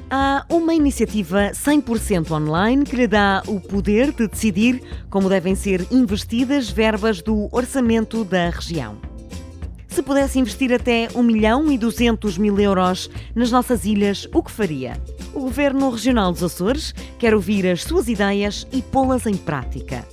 Há uma iniciativa 100% online que lhe dá o poder de decidir como devem ser investidas verbas do orçamento da região. Se pudesse investir até 1.200.000 euros nas nossas ilhas, o que faria? O Governo Regional dos Açores quer ouvir as suas ideias e pô-las em prática.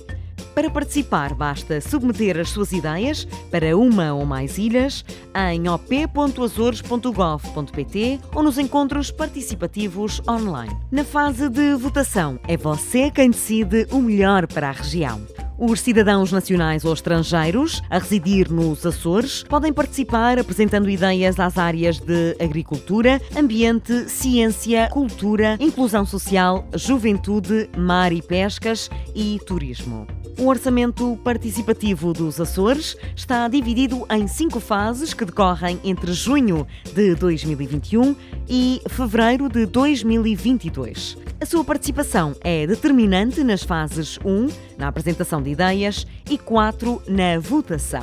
Para participar, basta submeter as suas ideias para uma ou mais ilhas em op.azores.gov.pt ou nos encontros participativos online. Na fase de votação, é você quem decide o melhor para a região. Os cidadãos nacionais ou estrangeiros a residir nos Açores podem participar apresentando ideias às áreas de agricultura, ambiente, ciência, cultura, inclusão social, juventude, mar e pescas e turismo. O orçamento participativo dos Açores está dividido em 5 fases que decorrem entre junho de 2021 e fevereiro de 2022. A sua participação é determinante nas fases 1, na apresentação de ideias, e 4, na votação.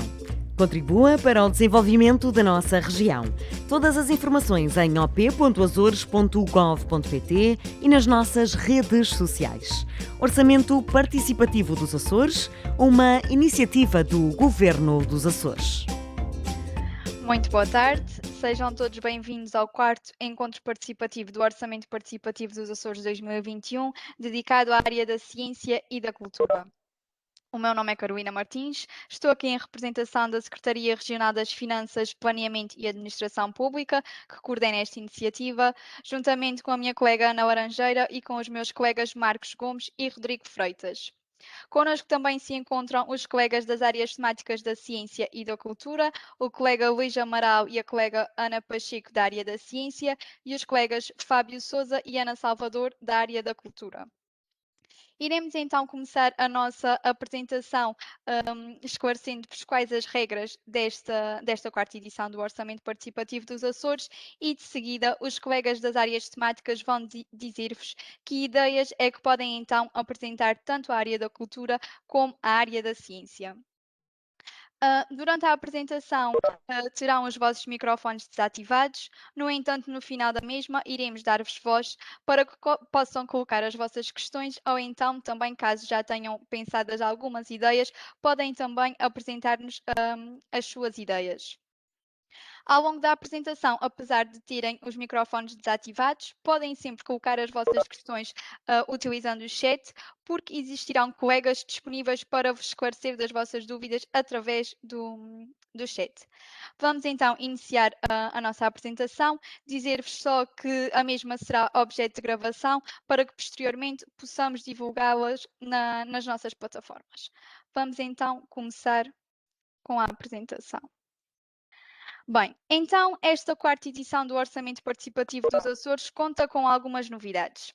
Contribua para o desenvolvimento da nossa região. Todas as informações em op.azores.gov.pt e nas nossas redes sociais. Orçamento Participativo dos Açores, uma iniciativa do Governo dos Açores. Muito boa tarde, sejam todos bem-vindos ao 4º Encontro Participativo do Orçamento Participativo dos Açores 2021, dedicado à área da ciência e da cultura. O meu nome é Carolina Martins, estou aqui em representação da Secretaria Regional das Finanças, Planeamento e Administração Pública, que coordena esta iniciativa, juntamente com a minha colega Ana Laranjeira e com os meus colegas Marcos Gomes e Rodrigo Freitas. Connosco também se encontram os colegas das áreas temáticas da ciência e da cultura, o colega Luís Amaral e a colega Ana Pacheco da área da ciência e os colegas Fábio Sousa e Ana Salvador da área da cultura. Iremos então começar a nossa apresentação esclarecendo-vos quais as regras desta 4ª edição do Orçamento Participativo dos Açores e de seguida os colegas das áreas temáticas vão dizer-vos que ideias é que podem então apresentar tanto a área da cultura como a área da ciência. Durante a apresentação, terão os vossos microfones desativados. No entanto, no final da mesma, iremos dar-vos voz para que possam colocar as vossas questões ou então, também, caso já tenham pensadas algumas ideias, podem também apresentar-nos as suas ideias. Ao longo da apresentação, apesar de terem os microfones desativados, podem sempre colocar as vossas questões utilizando o chat, porque existirão colegas disponíveis para vos esclarecer das vossas dúvidas através do chat. Vamos então iniciar a nossa apresentação, dizer-vos só que a mesma será objeto de gravação para que posteriormente possamos divulgá-las nas nossas plataformas. Vamos então começar com a apresentação. Bem, então esta 4ª edição do Orçamento Participativo dos Açores conta com algumas novidades.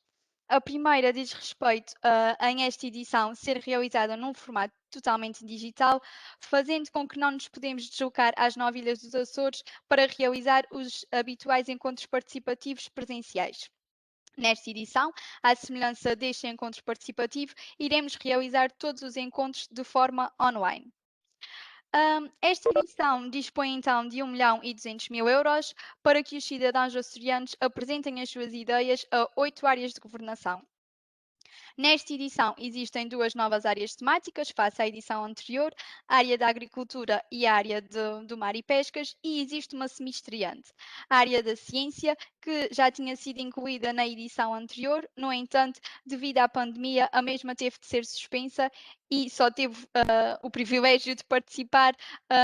A primeira diz respeito em esta edição ser realizada num formato totalmente digital, fazendo com que não nos podemos deslocar às 9 ilhas dos Açores para realizar os habituais encontros participativos presenciais. Nesta edição, à semelhança deste encontro participativo, iremos realizar todos os encontros de forma online. Esta edição dispõe então de 1.200.000 euros para que os cidadãos açorianos apresentem as suas ideias a 8 áreas de governação. Nesta edição existem 2 novas áreas temáticas, face à edição anterior, a área da agricultura e a área do mar e pescas, e existe uma semi-estreante, a área da ciência, que já tinha sido incluída na edição anterior, no entanto, devido à pandemia, a mesma teve de ser suspensa e só teve o privilégio de participar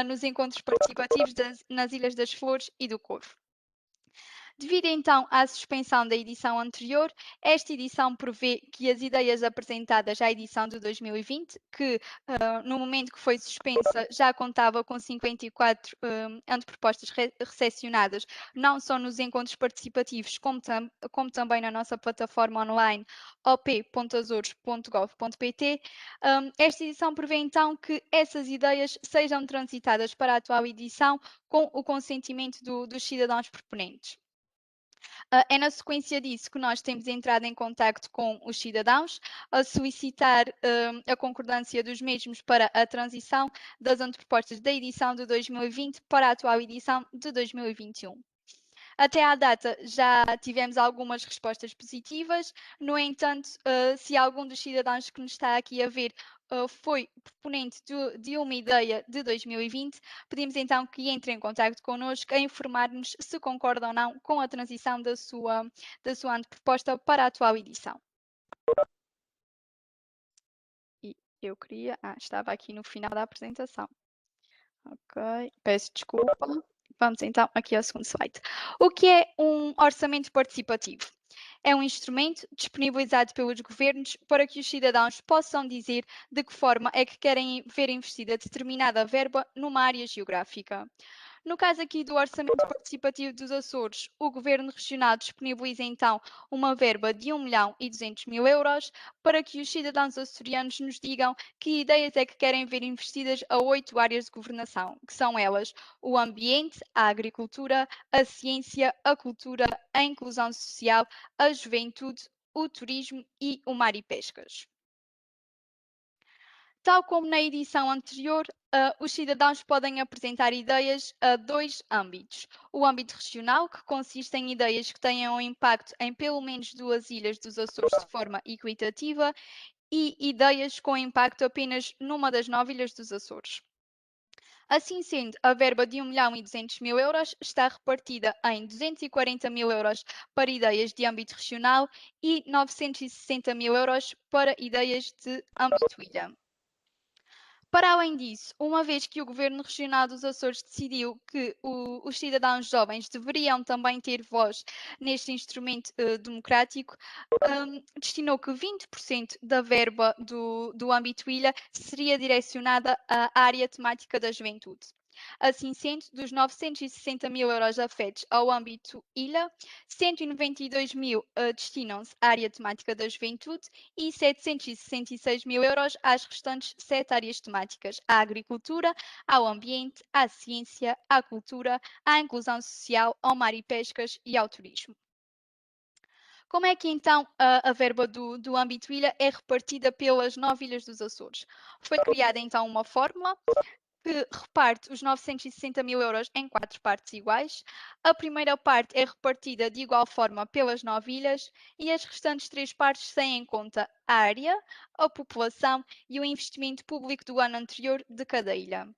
nos encontros participativos nas Ilhas das Flores e do Corvo. Devido então à suspensão da edição anterior, esta edição prevê que as ideias apresentadas à edição de 2020, que no momento que foi suspensa já contava com 54 antepropostas recepcionadas, não só nos encontros participativos, como também na nossa plataforma online op.azores.gov.pt, esta edição prevê então que essas ideias sejam transitadas para a atual edição com o consentimento dos cidadãos proponentes. É na sequência disso que nós temos entrado em contacto com os cidadãos a solicitar a concordância dos mesmos para a transição das antepropostas da edição de 2020 para a atual edição de 2021. Até à data já tivemos algumas respostas positivas, no entanto, se algum dos cidadãos que nos está aqui a ver foi proponente de uma ideia de 2020, pedimos então que entre em contato connosco a informar-nos se concorda ou não com a transição da sua anteproposta para a atual edição. E eu queria. Estava aqui no final da apresentação. Ok, peço desculpa. Vamos então aqui ao segundo slide. O que é um orçamento participativo? É um instrumento disponibilizado pelos governos para que os cidadãos possam dizer de que forma é que querem ver investida determinada verba numa área geográfica. No caso aqui do Orçamento Participativo dos Açores, o Governo Regional disponibiliza então uma verba de 1.200.000 euros para que os cidadãos açorianos nos digam que ideias é que querem ver investidas a 8 áreas de governação, que são elas o ambiente, a agricultura, a ciência, a cultura, a inclusão social, a juventude, o turismo e o mar e pescas. Tal como na edição anterior, os cidadãos podem apresentar ideias a dois âmbitos. O âmbito regional, que consiste em ideias que tenham impacto em pelo menos duas ilhas dos Açores de forma equitativa, e ideias com impacto apenas numa das 9 ilhas dos Açores. Assim sendo, a verba de 1.200.000 euros está repartida em 240.000 euros para ideias de âmbito regional e 960.000 euros para ideias de âmbito ilha. Para além disso, uma vez que o Governo Regional dos Açores decidiu que os cidadãos jovens deveriam também ter voz neste instrumento democrático, destinou que 20% da verba do âmbito ilha seria direcionada à área temática da juventude. Assim sendo, dos 960.000 euros afetos ao âmbito ilha, 192.000 destinam-se à área temática da juventude e 766.000 euros às restantes 7 áreas temáticas: à agricultura, ao ambiente, à ciência, à cultura, à inclusão social, ao mar e pescas e ao turismo. Como é que então a verba do âmbito ilha é repartida pelas 9 ilhas dos Açores? Foi criada então uma fórmula que reparte os 960.000 euros em 4 partes iguais. A primeira parte é repartida de igual forma pelas 9 ilhas e as restantes 3 partes têm em conta a área, a população e o investimento público do ano anterior de cada ilha.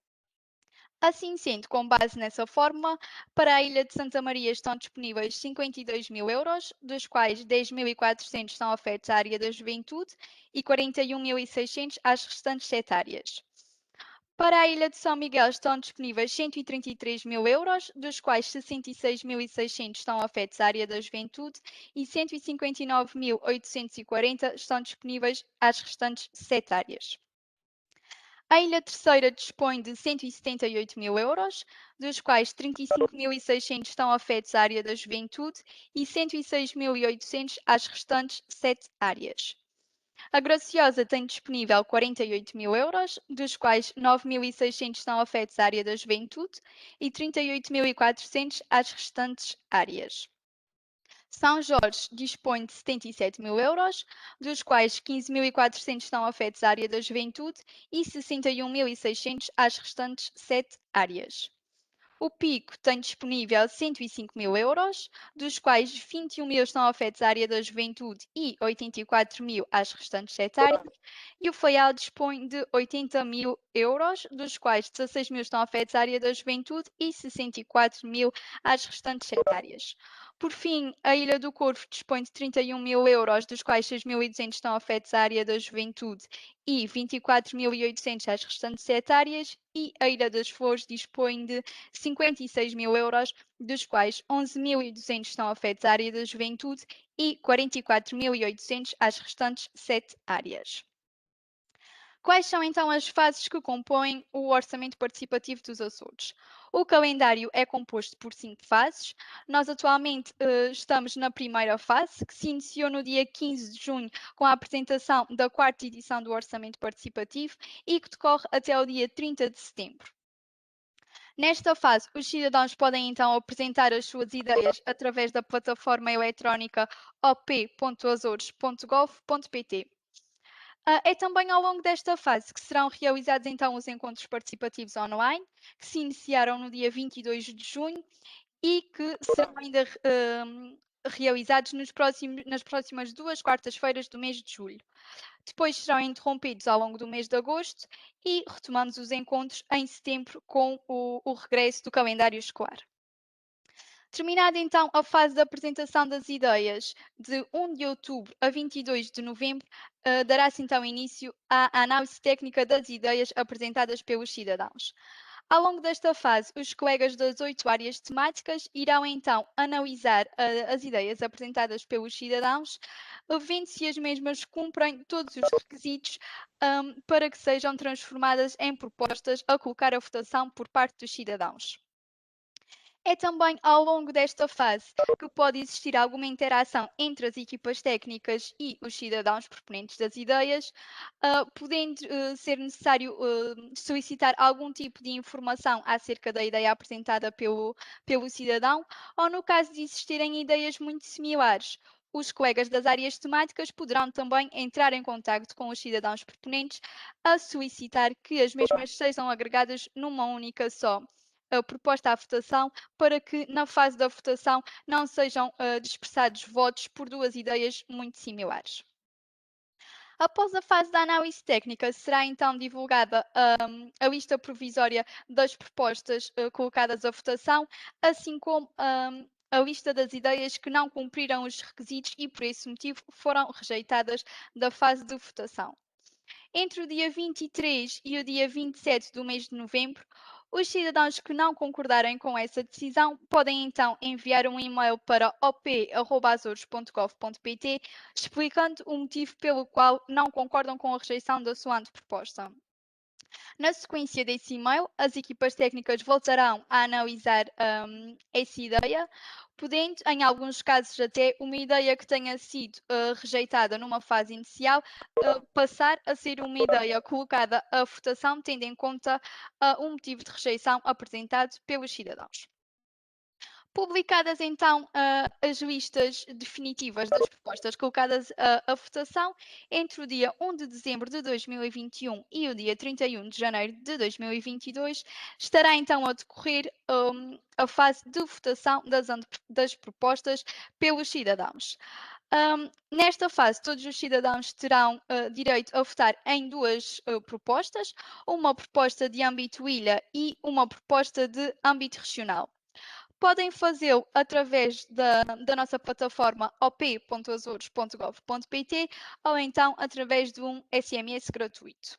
Assim sendo, com base nessa fórmula, para a Ilha de Santa Maria estão disponíveis 52.000 euros, dos quais 10.400 são afetos à área da juventude e 41.600 às restantes 7 áreas. Para a Ilha de São Miguel estão disponíveis 133.000 euros, dos quais 66.600 estão afetos à área da juventude e 159.840 estão disponíveis às restantes 7 áreas. A Ilha Terceira dispõe de 178.000 euros, dos quais 35.600 estão afetos à área da juventude e 106.800 às restantes 7 áreas. A Graciosa tem disponível 48.000 euros, dos quais 9.600 estão afetos à área da juventude e 38.400 às restantes áreas. São Jorge dispõe de 77.000 euros, dos quais 15.400 estão afetos à área da juventude e 61.600 às restantes 7 áreas. O Pico tem disponível 105.000 euros, dos quais 21.000 estão afetos à área da juventude e 84.000 às restantes 7 áreas. E o Faial dispõe de 80.000 euros, dos quais 16.000 estão afetos à área da juventude e 64.000 às restantes 7 áreas. Por fim, a Ilha do Corvo dispõe de 31.000 euros, dos quais 6.200 estão afetos à área da juventude e 24.800 às restantes 7 áreas. E a Ilha das Flores dispõe de 56.000 euros, dos quais 11.200 estão afetos à área da juventude e 44.800 às restantes 7 áreas. Quais são então as fases que compõem o Orçamento Participativo dos Açores? O calendário é composto por 5 fases. Nós atualmente estamos na primeira fase, que se iniciou no dia 15 de junho com a apresentação da 4ª edição do Orçamento Participativo e que decorre até o dia 30 de setembro. Nesta fase, os cidadãos podem então apresentar as suas ideias através da plataforma eletrónica op.azores.gov.pt. É também ao longo desta fase que serão realizados então os encontros participativos online, que se iniciaram no dia 22 de junho e que serão ainda realizados nas próximas 2 quartas-feiras do mês de julho. Depois serão interrompidos ao longo do mês de agosto e retomamos os encontros em setembro com o regresso do calendário escolar. Terminada então a fase da apresentação das ideias, de 1 de outubro a 22 de novembro, dará-se então início à análise técnica das ideias apresentadas pelos cidadãos. Ao longo desta fase, os colegas das 8 áreas temáticas irão então analisar as ideias apresentadas pelos cidadãos, vendo se as mesmas cumprem todos os requisitos para que sejam transformadas em propostas a colocar à votação por parte dos cidadãos. É também ao longo desta fase que pode existir alguma interação entre as equipas técnicas e os cidadãos proponentes das ideias, podendo ser necessário solicitar algum tipo de informação acerca da ideia apresentada pelo cidadão, ou no caso de existirem ideias muito similares. Os colegas das áreas temáticas poderão também entrar em contacto com os cidadãos proponentes a solicitar que as mesmas sejam agregadas numa única só proposta à votação, para que na fase da votação não sejam dispersados votos por duas ideias muito similares. Após a fase da análise técnica, será então divulgada a lista provisória das propostas colocadas à votação, assim como a lista das ideias que não cumpriram os requisitos e, por esse motivo, foram rejeitadas da fase de votação. Entre o dia 23 e o dia 27 do mês de novembro, os cidadãos que não concordarem com essa decisão podem então enviar um e-mail para op@azores.gov.pt explicando o motivo pelo qual não concordam com a rejeição da sua anteproposta. Na sequência desse e-mail, as equipas técnicas voltarão a analisar essa ideia, podendo, em alguns casos até, uma ideia que tenha sido rejeitada numa fase inicial passar a ser uma ideia colocada à votação, tendo em conta o motivo de rejeição apresentado pelos cidadãos. Publicadas então as listas definitivas das propostas colocadas à votação entre o dia 1 de dezembro de 2021 e o dia 31 de janeiro de 2022, estará então a decorrer a fase de votação das propostas pelos cidadãos. Nesta fase, todos os cidadãos terão direito a votar em duas propostas, uma proposta de âmbito ilha e uma proposta de âmbito regional. Podem fazê-lo através da nossa plataforma op.azores.gov.pt ou então através de um SMS gratuito.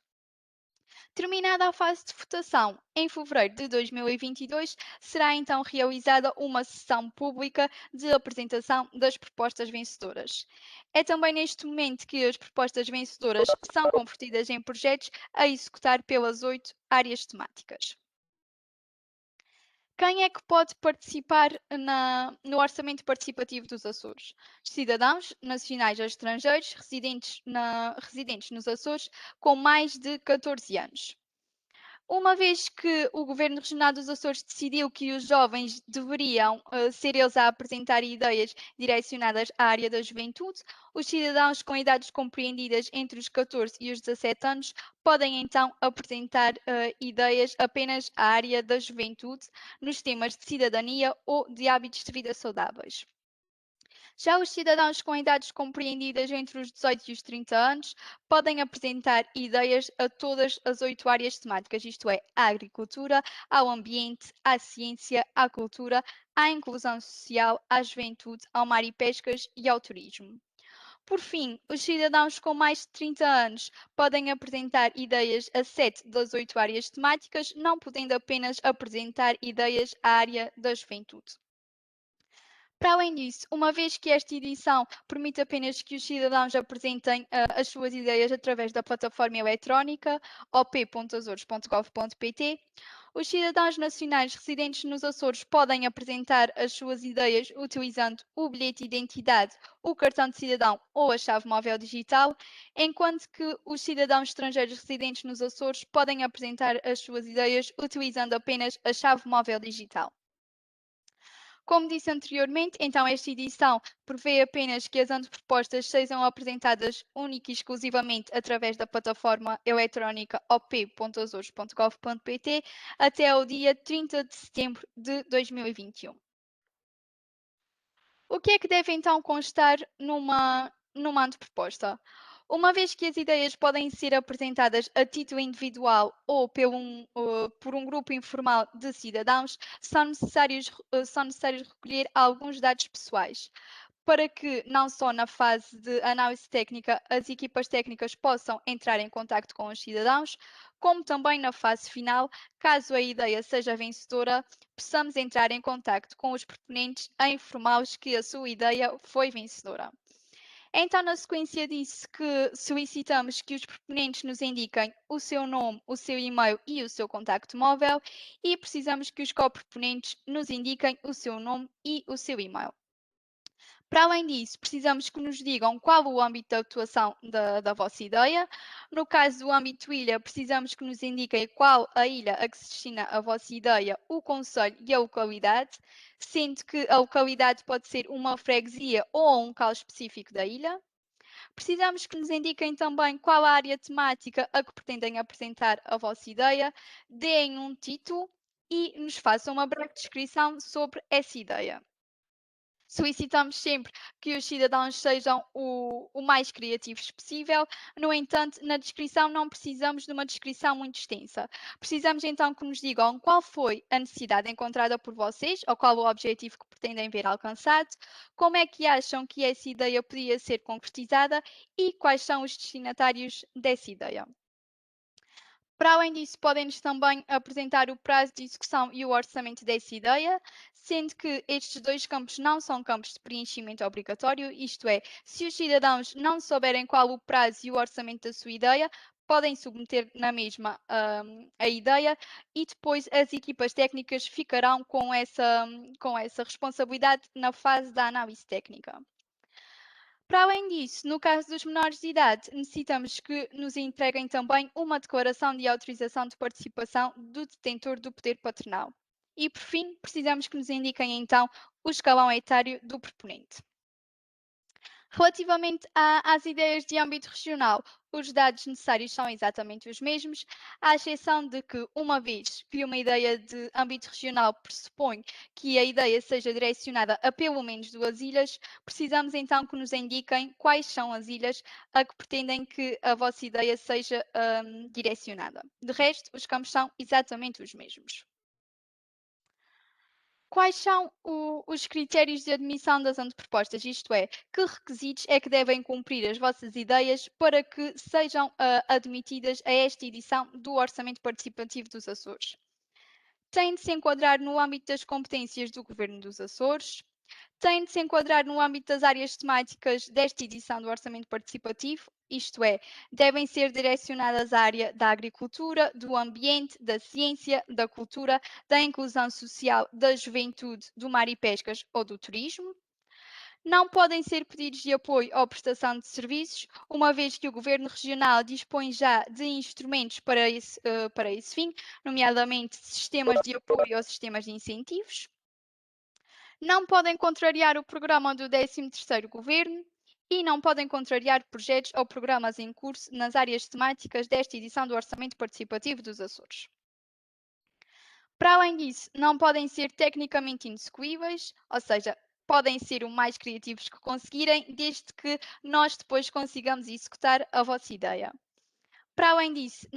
Terminada a fase de votação, em fevereiro de 2022, será então realizada uma sessão pública de apresentação das propostas vencedoras. É também neste momento que as propostas vencedoras são convertidas em projetos a executar pelas 8 áreas temáticas. Quem é que pode participar no Orçamento Participativo dos Açores? Cidadãos nacionais ou estrangeiros residentes nos Açores com mais de 14 anos. Uma vez que o Governo Regional dos Açores decidiu que os jovens deveriam ser eles a apresentar ideias direcionadas à área da juventude, os cidadãos com idades compreendidas entre os 14 e os 17 anos podem então apresentar ideias apenas à área da juventude nos temas de cidadania ou de hábitos de vida saudáveis. Já os cidadãos com idades compreendidas entre os 18 e os 30 anos podem apresentar ideias a todas as 8 áreas temáticas, isto é, à agricultura, ao ambiente, à ciência, à cultura, à inclusão social, à juventude, ao mar e pescas e ao turismo. Por fim, os cidadãos com mais de 30 anos podem apresentar ideias a 7 das 8 áreas temáticas, não podendo apenas apresentar ideias à área da juventude. Para além disso, uma vez que esta edição permite apenas que os cidadãos apresentem as suas ideias através da plataforma eletrónica op.azores.gov.pt, os cidadãos nacionais residentes nos Açores podem apresentar as suas ideias utilizando o bilhete de identidade, o cartão de cidadão ou a chave móvel digital, enquanto que os cidadãos estrangeiros residentes nos Açores podem apresentar as suas ideias utilizando apenas a chave móvel digital. Como disse anteriormente, então esta edição prevê apenas que as antepropostas sejam apresentadas única e exclusivamente através da plataforma eletrónica op.azores.gov.pt até ao dia 30 de setembro de 2021. O que é que deve então constar numa anteproposta? Uma vez que as ideias podem ser apresentadas a título individual ou por um grupo informal de cidadãos, são necessários recolher alguns dados pessoais para que, não só na fase de análise técnica, as equipas técnicas possam entrar em contacto com os cidadãos, como também na fase final, caso a ideia seja vencedora, possamos entrar em contacto com os proponentes a informá-los que a sua ideia foi vencedora. Então, na sequência disso, que solicitamos que os proponentes nos indiquem o seu nome, o seu e-mail e o seu contacto móvel, e precisamos que os coproponentes nos indiquem o seu nome e o seu e-mail. Para além disso, precisamos que nos digam qual o âmbito de atuação da vossa ideia. No caso do âmbito ilha, precisamos que nos indiquem qual a ilha a que se destina a vossa ideia, o concelho e a localidade, sendo que a localidade pode ser uma freguesia ou um local específico da ilha. Precisamos que nos indiquem também qual a área temática a que pretendem apresentar a vossa ideia, deem um título e nos façam uma breve descrição sobre essa ideia. Solicitamos sempre que os cidadãos sejam o mais criativos possível. No entanto, na descrição não precisamos de uma descrição muito extensa. Precisamos então que nos digam qual foi a necessidade encontrada por vocês ou qual o objetivo que pretendem ver alcançado, como é que acham que essa ideia podia ser concretizada e quais são os destinatários dessa ideia. Para além disso, podem-nos também apresentar o prazo de execução e o orçamento dessa ideia, sendo que estes dois campos não são campos de preenchimento obrigatório, isto é, se os cidadãos não souberem qual o prazo e o orçamento da sua ideia, podem submeter na mesma a ideia e depois as equipas técnicas ficarão com essa responsabilidade na fase da análise técnica. Para além disso, no caso dos menores de idade, necessitamos que nos entreguem também uma declaração de autorização de participação do detentor do poder paternal. E, por fim, precisamos que nos indiquem então o escalão etário do proponente. Relativamente às ideias de âmbito regional, os dados necessários são exatamente os mesmos, à exceção de que, uma vez que uma ideia de âmbito regional pressupõe que a ideia seja direcionada a pelo menos duas ilhas, precisamos então que nos indiquem quais são as ilhas a que pretendem que a vossa ideia seja direcionada. De resto, os campos são exatamente os mesmos. Quais são os critérios de admissão das antepropostas? Isto é, que requisitos é que devem cumprir as vossas ideias para que sejam admitidas a esta edição do Orçamento Participativo dos Açores? Têm de se enquadrar no âmbito das competências do Governo dos Açores, têm de se enquadrar no âmbito das áreas temáticas desta edição do Orçamento Participativo, isto é, devem ser direcionadas à área da agricultura, do ambiente, da ciência, da cultura, da inclusão social, da juventude, do mar e pescas ou do turismo. Não podem ser pedidos de apoio ou prestação de serviços, uma vez que o Governo Regional dispõe já de instrumentos para esse fim, nomeadamente sistemas de apoio ou sistemas de incentivos. Não podem contrariar o programa do 13º Governo e não podem contrariar projetos ou programas em curso nas áreas temáticas desta edição do Orçamento Participativo dos Açores. Para além disso, não podem ser tecnicamente inexecuíveis, ou seja, podem ser o mais criativos que conseguirem, desde que nós depois consigamos executar a vossa ideia. Para além disso,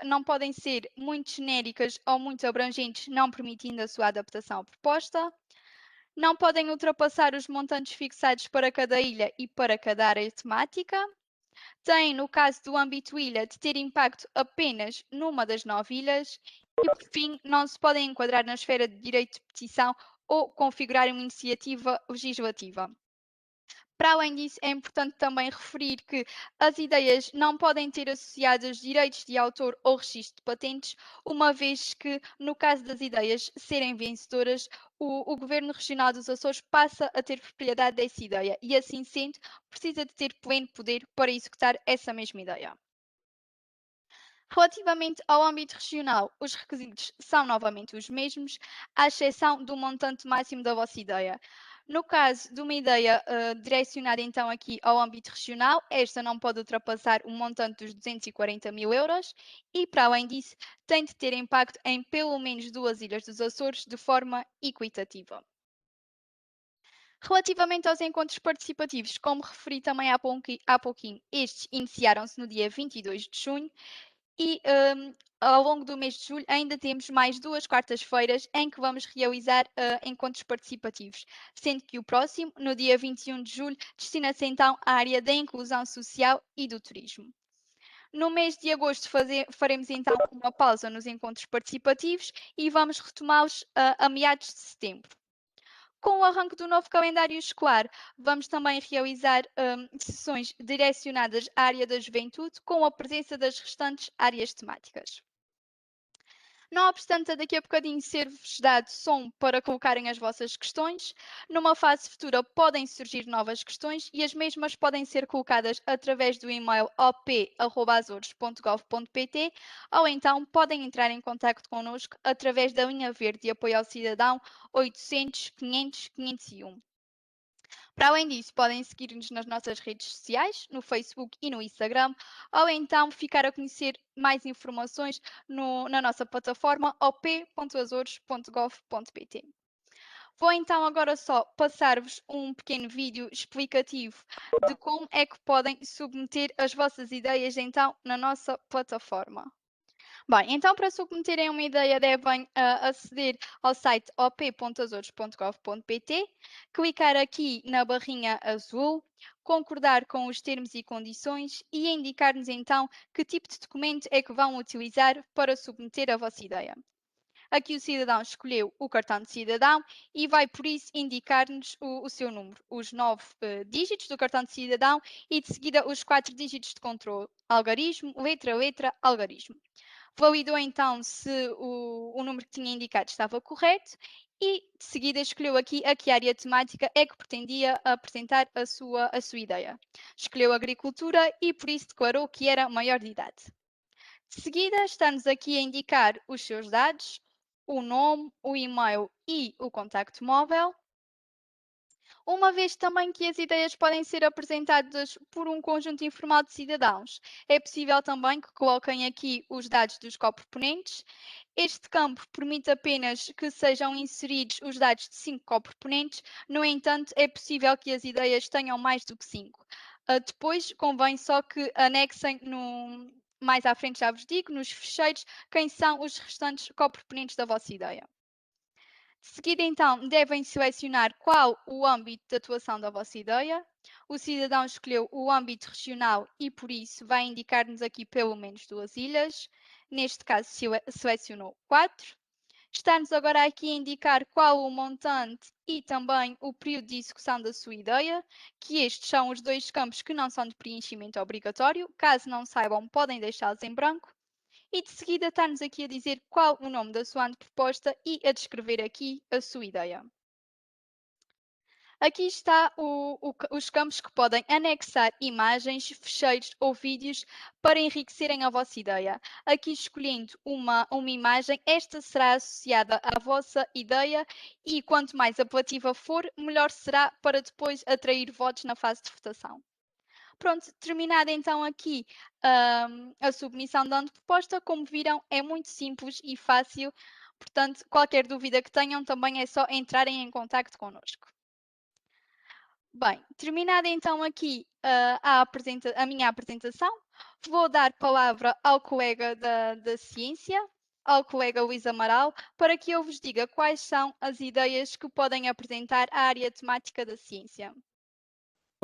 não podem ser muito genéricas ou muito abrangentes, não permitindo a sua adaptação à proposta. Não podem ultrapassar os montantes fixados para cada ilha e para cada área temática. Têm, no caso do âmbito ilha, de ter impacto apenas numa das 9 ilhas. E, por fim, não se podem enquadrar na esfera de direito de petição ou configurar uma iniciativa legislativa. Para além disso, é importante também referir que as ideias não podem ter associados direitos de autor ou registro de patentes, uma vez que, no caso das ideias serem vencedoras, o Governo Regional dos Açores passa a ter propriedade dessa ideia e, assim sendo, precisa de ter pleno poder para executar essa mesma ideia. Relativamente ao âmbito regional, os requisitos são novamente os mesmos, à exceção do montante máximo da vossa ideia. No caso de uma ideia direcionada então aqui ao âmbito regional, esta não pode ultrapassar o montante dos 240 mil euros e, para além disso, tem de ter impacto em pelo menos duas ilhas dos Açores de forma equitativa. Relativamente aos encontros participativos, como referi também há pouquinho, estes iniciaram-se no dia 22 de junho e ao longo do mês de julho ainda temos mais 2 quartas-feiras em que vamos realizar encontros participativos, sendo que o próximo, no dia 21 de julho, destina-se então à área da inclusão social e do turismo. No mês de agosto faremos então uma pausa nos encontros participativos e vamos retomá-los a meados de setembro. Com o arranque do novo calendário escolar, vamos também realizar sessões direcionadas à área da juventude, com a presença das restantes áreas temáticas. Não obstante, daqui a bocadinho ser-vos dado som para colocarem as vossas questões. Numa fase futura podem surgir novas questões e as mesmas podem ser colocadas através do e-mail op@azores.gov.pt ou então podem entrar em contacto connosco através da linha verde de apoio ao cidadão 800 500 501. Para além disso, podem seguir-nos nas nossas redes sociais, no Facebook e no Instagram, ou então ficar a conhecer mais informações na nossa plataforma op.azores.gov.pt. Vou então agora só passar-vos um pequeno vídeo explicativo de como é que podem submeter as vossas ideias então na nossa plataforma. Bem, então para submeterem uma ideia devem aceder ao site op.azores.gov.pt, clicar aqui na barrinha azul, concordar com os termos e condições e indicar-nos então que tipo de documento é que vão utilizar para submeter a vossa ideia. Aqui o cidadão escolheu o cartão de cidadão e vai por isso indicar-nos o seu número, os 9 dígitos do cartão de cidadão e de seguida os 4 dígitos de controle, algarismo, letra, letra, algarismo. Validou então se o número que tinha indicado estava correto e de seguida escolheu aqui a que área temática é que pretendia apresentar a sua ideia. Escolheu agricultura e por isso declarou que era maior de idade. De seguida está-nos aqui a indicar os seus dados, o nome, o e-mail e o contacto móvel. Uma vez também que as ideias podem ser apresentadas por um conjunto informal de cidadãos, é possível também que coloquem aqui os dados dos coproponentes. Este campo permite apenas que sejam inseridos os dados de 5 coproponentes, no entanto, é possível que as ideias tenham mais do que 5. Depois, convém só que anexem mais à frente já vos digo, nos fecheiros, quem são os restantes coproponentes da vossa ideia. De seguida, então, devem selecionar qual o âmbito de atuação da vossa ideia. O cidadão escolheu o âmbito regional e, por isso, vai indicar-nos aqui pelo menos 2 ilhas. Neste caso, selecionou 4. Está-nos agora aqui a indicar qual o montante e também o período de execução da sua ideia, que estes são os 2 campos que não são de preenchimento obrigatório. Caso não saibam, podem deixá-los em branco. E de seguida está-nos aqui a dizer qual o nome da sua anteproposta e a descrever aqui a sua ideia. Aqui está os campos que podem anexar imagens, fecheiros ou vídeos para enriquecerem a vossa ideia. Aqui escolhendo uma imagem, esta será associada à vossa ideia e quanto mais apelativa for, melhor será para depois atrair votos na fase de votação. Pronto, terminada então aqui a submissão da anteproposta, como viram, é muito simples e fácil, portanto, qualquer dúvida que tenham também é só entrarem em contacto connosco. Bem, terminada então aqui a minha apresentação, vou dar palavra ao colega da ciência, ao colega Luís Amaral, para que eu vos diga quais são as ideias que podem apresentar à área temática da ciência.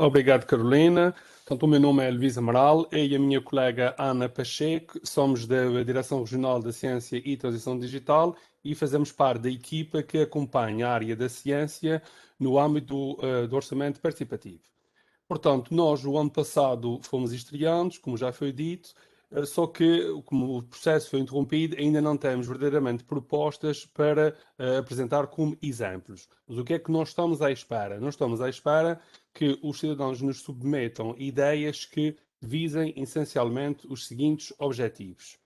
Obrigado, Carolina. Portanto, o meu nome é Luís Amaral, eu e a minha colega Ana Pacheco somos da Direção Regional da Ciência e Transição Digital e fazemos parte da equipa que acompanha a área da ciência no âmbito do orçamento participativo. Portanto, nós, o ano passado, fomos estreantes, como já foi dito, só que, como o processo foi interrompido, ainda não temos verdadeiramente propostas para apresentar como exemplos. Mas o que é que nós estamos à espera? Nós estamos à espera que os cidadãos nos submetam ideias que visem essencialmente os seguintes objetivos: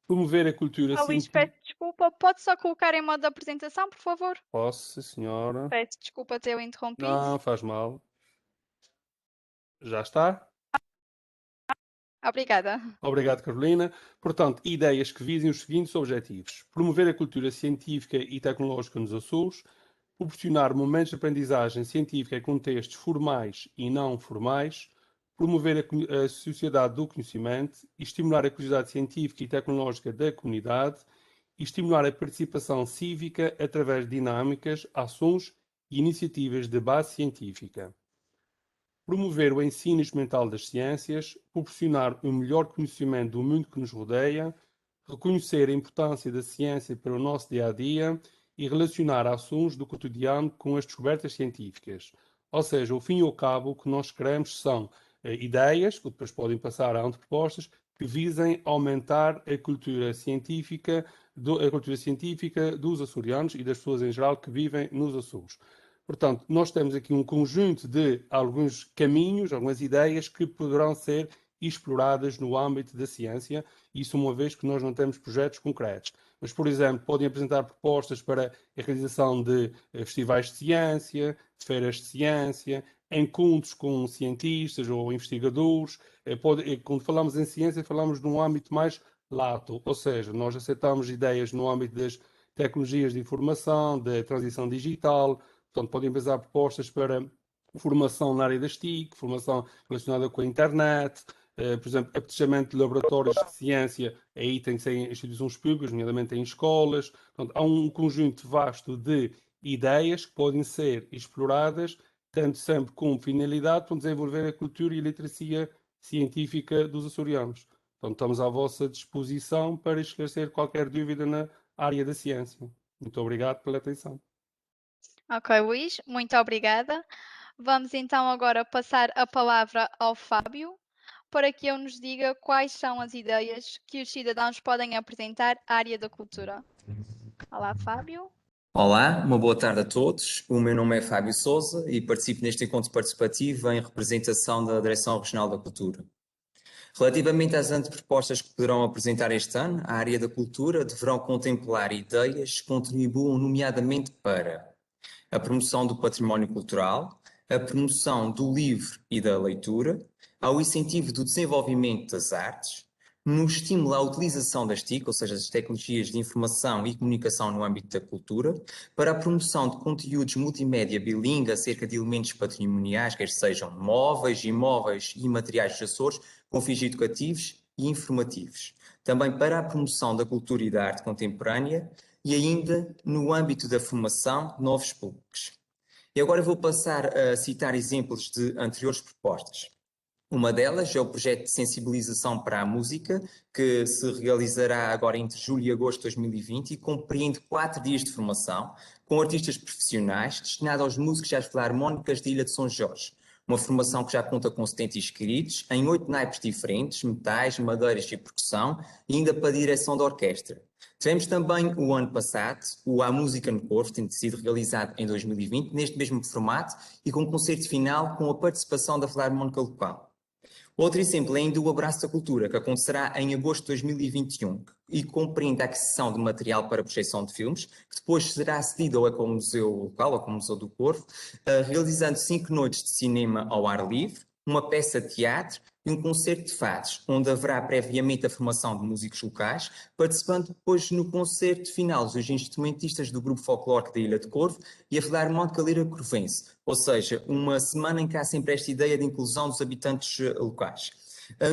promover a cultura Luís, científica. peço desculpa, pode só colocar em modo de apresentação, por favor? Posso, sim, senhora? Peço desculpa ter interrompido. Não, faz mal. Já está? Obrigada. Obrigado, Carolina. Portanto, ideias que visem os seguintes objetivos: promover a cultura científica e tecnológica nos Açores, proporcionar momentos de aprendizagem científica em contextos formais e não formais, promover a sociedade do conhecimento, estimular a curiosidade científica e tecnológica da comunidade e estimular a participação cívica através de dinâmicas, ações e iniciativas de base científica. Promover o ensino experimental das ciências, proporcionar um melhor conhecimento do mundo que nos rodeia, reconhecer a importância da ciência para o nosso dia-a-dia e relacionar ações do cotidiano com as descobertas científicas. Ou seja, ao fim e ao cabo, o que nós queremos são ideias, que depois podem passar a propostas, que visem aumentar a cultura científica dos açorianos e das pessoas em geral que vivem nos Açores. Portanto, nós temos aqui um conjunto de alguns caminhos, algumas ideias que poderão ser exploradas no âmbito da ciência, isso uma vez que nós não temos projetos concretos. Mas, por exemplo, podem apresentar propostas para a realização de festivais de ciência, de feiras de ciência, encontros com cientistas ou investigadores. Quando falamos em ciência, falamos num âmbito mais lato, ou seja, nós aceitamos ideias no âmbito das tecnologias de informação, da transição digital. Portanto, podem pensar propostas para formação na área das TIC, formação relacionada com a internet, por exemplo, apetechamento de laboratórios de ciência, aí tem que ser em instituições públicas, nomeadamente em escolas. Portanto, há um conjunto vasto de ideias que podem ser exploradas, tendo sempre como finalidade para desenvolver a cultura e a literacia científica dos açorianos. Portanto, estamos à vossa disposição para esclarecer qualquer dúvida na área da ciência. Muito obrigado pela atenção. Ok, Luís, muito obrigada. Vamos então agora passar a palavra ao Fábio para que ele nos diga quais são as ideias que os cidadãos podem apresentar à área da cultura. Olá, Fábio. Olá, uma boa tarde a todos. O meu nome é Fábio Sousa e participo neste encontro participativo em representação da Direção Regional da Cultura. Relativamente às antepropostas que poderão apresentar este ano, a área da cultura deverão contemplar ideias que contribuam nomeadamente para a promoção do património cultural, a promoção do livro e da leitura, ao incentivo do desenvolvimento das artes, no estímulo à utilização das TIC, ou seja, as tecnologias de informação e comunicação no âmbito da cultura, para a promoção de conteúdos multimédia bilingue acerca de elementos patrimoniais, quer sejam móveis, imóveis e materiais dos Açores, com fins educativos e informativos. Também para a promoção da cultura e da arte contemporânea e ainda no âmbito da formação de novos públicos. E agora vou passar a citar exemplos de anteriores propostas. Uma delas é o projeto de sensibilização para a música, que se realizará agora entre julho e agosto de 2020 e compreende 4 dias de formação com artistas profissionais destinado aos músicos e às filarmónicas da Ilha de São Jorge. Uma formação que já conta com 70 inscritos, em 8 naipes diferentes, metais, madeiras e percussão, e ainda para a direção da orquestra. Tivemos também o ano passado o A Música no Corvo, tendo sido realizado em 2020, neste mesmo formato e com um concerto final com a participação da Filarmónica Local. Outro exemplo é ainda o Abraço da Cultura, que acontecerá em agosto de 2021 e compreende a aquisição de material para projeção de filmes, que depois será cedido ao Ecomuseu Local, ao Museu do Corvo, realizando 5 noites de cinema ao ar livre, uma peça de teatro e um concerto de fados, onde haverá previamente a formação de músicos locais, participando depois no concerto final dos instrumentistas do Grupo Folclórico da Ilha de Corvo e a Filarmónica Lira Corvense, ou seja, uma semana em que há sempre esta ideia de inclusão dos habitantes locais.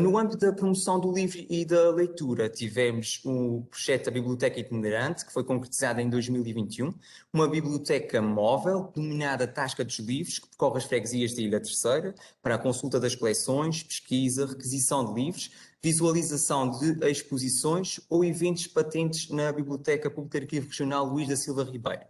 No âmbito da promoção do livro e da leitura, tivemos o projeto da Biblioteca Itinerante, que foi concretizado em 2021, uma biblioteca móvel, denominada Tasca dos Livros, que percorre as freguesias da Ilha Terceira, para a consulta das coleções, pesquisa, requisição de livros, visualização de exposições ou eventos patentes na Biblioteca Pública Arquivo Regional Luís da Silva Ribeiro.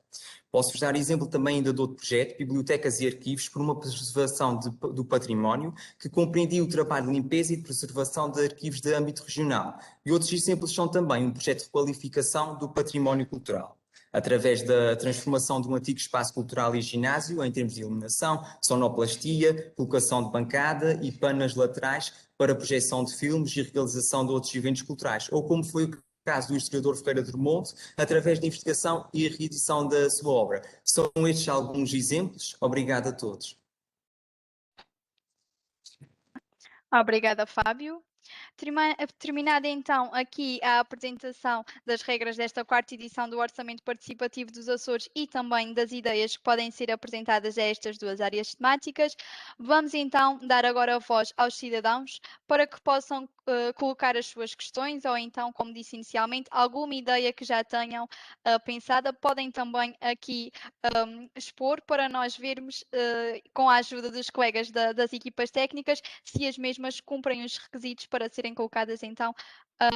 Posso-vos dar exemplo também ainda de outro projeto, Bibliotecas e Arquivos por uma preservação do património, que compreendia o trabalho de limpeza e de preservação de arquivos de âmbito regional. E outros exemplos são também um projeto de qualificação do património cultural, através da transformação de um antigo espaço cultural e ginásio em termos de iluminação, sonoplastia, colocação de bancada e panas laterais para projeção de filmes e realização de outros eventos culturais, ou como foi o caso do historiador Ferreira Drummond, através da investigação e reedição da sua obra. São estes alguns exemplos. Obrigado a todos. Obrigada, Fábio. Terminada então aqui a apresentação das regras desta quarta edição do Orçamento Participativo dos Açores e também das ideias que podem ser apresentadas a estas duas áreas temáticas, vamos então dar agora voz aos cidadãos para que possam colocar as suas questões ou então, como disse inicialmente, alguma ideia que já tenham pensada, podem também aqui expor para nós vermos, com a ajuda dos colegas das equipas técnicas, se as mesmas cumprem os requisitos para serem colocadas então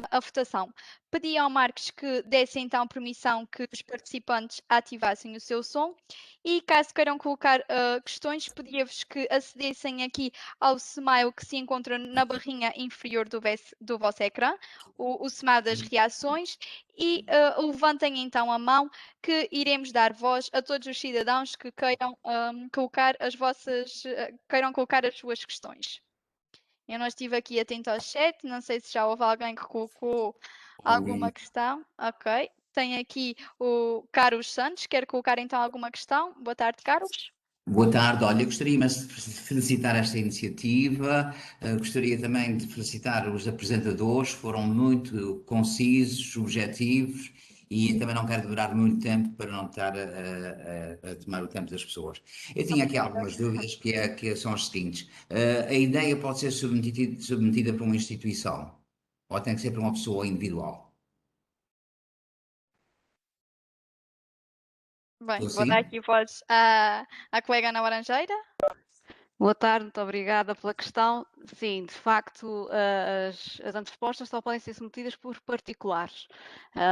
a votação. Pedi ao Marcos que desse então permissão que os participantes ativassem o seu som e caso queiram colocar questões, pedia-vos que acedessem aqui ao smile que se encontra na barrinha inferior do vosso ecrã, o smile das reações, e levantem então a mão que iremos dar voz a todos os cidadãos que queiram colocar as suas questões. Eu não estive aqui atento ao chat, não sei se já houve alguém que colocou alguma questão. Ok. Tem aqui o Carlos Santos, quer colocar então alguma questão? Boa tarde, Carlos. Boa tarde, olha, gostaria de felicitar esta iniciativa, gostaria também de felicitar os apresentadores, foram muito concisos, objetivos e também não quero demorar muito tempo para não estar a tomar o tempo das pessoas. Eu tinha aqui algumas dúvidas que são as seguintes. A ideia pode ser submetida por uma instituição ou tem que ser por uma pessoa individual? Bem, Estou vou dar assim? aqui voz à colega Ana Laranjeira. Boa tarde, muito obrigada pela questão. Sim, de facto, as antepropostas só podem ser submetidas por particulares,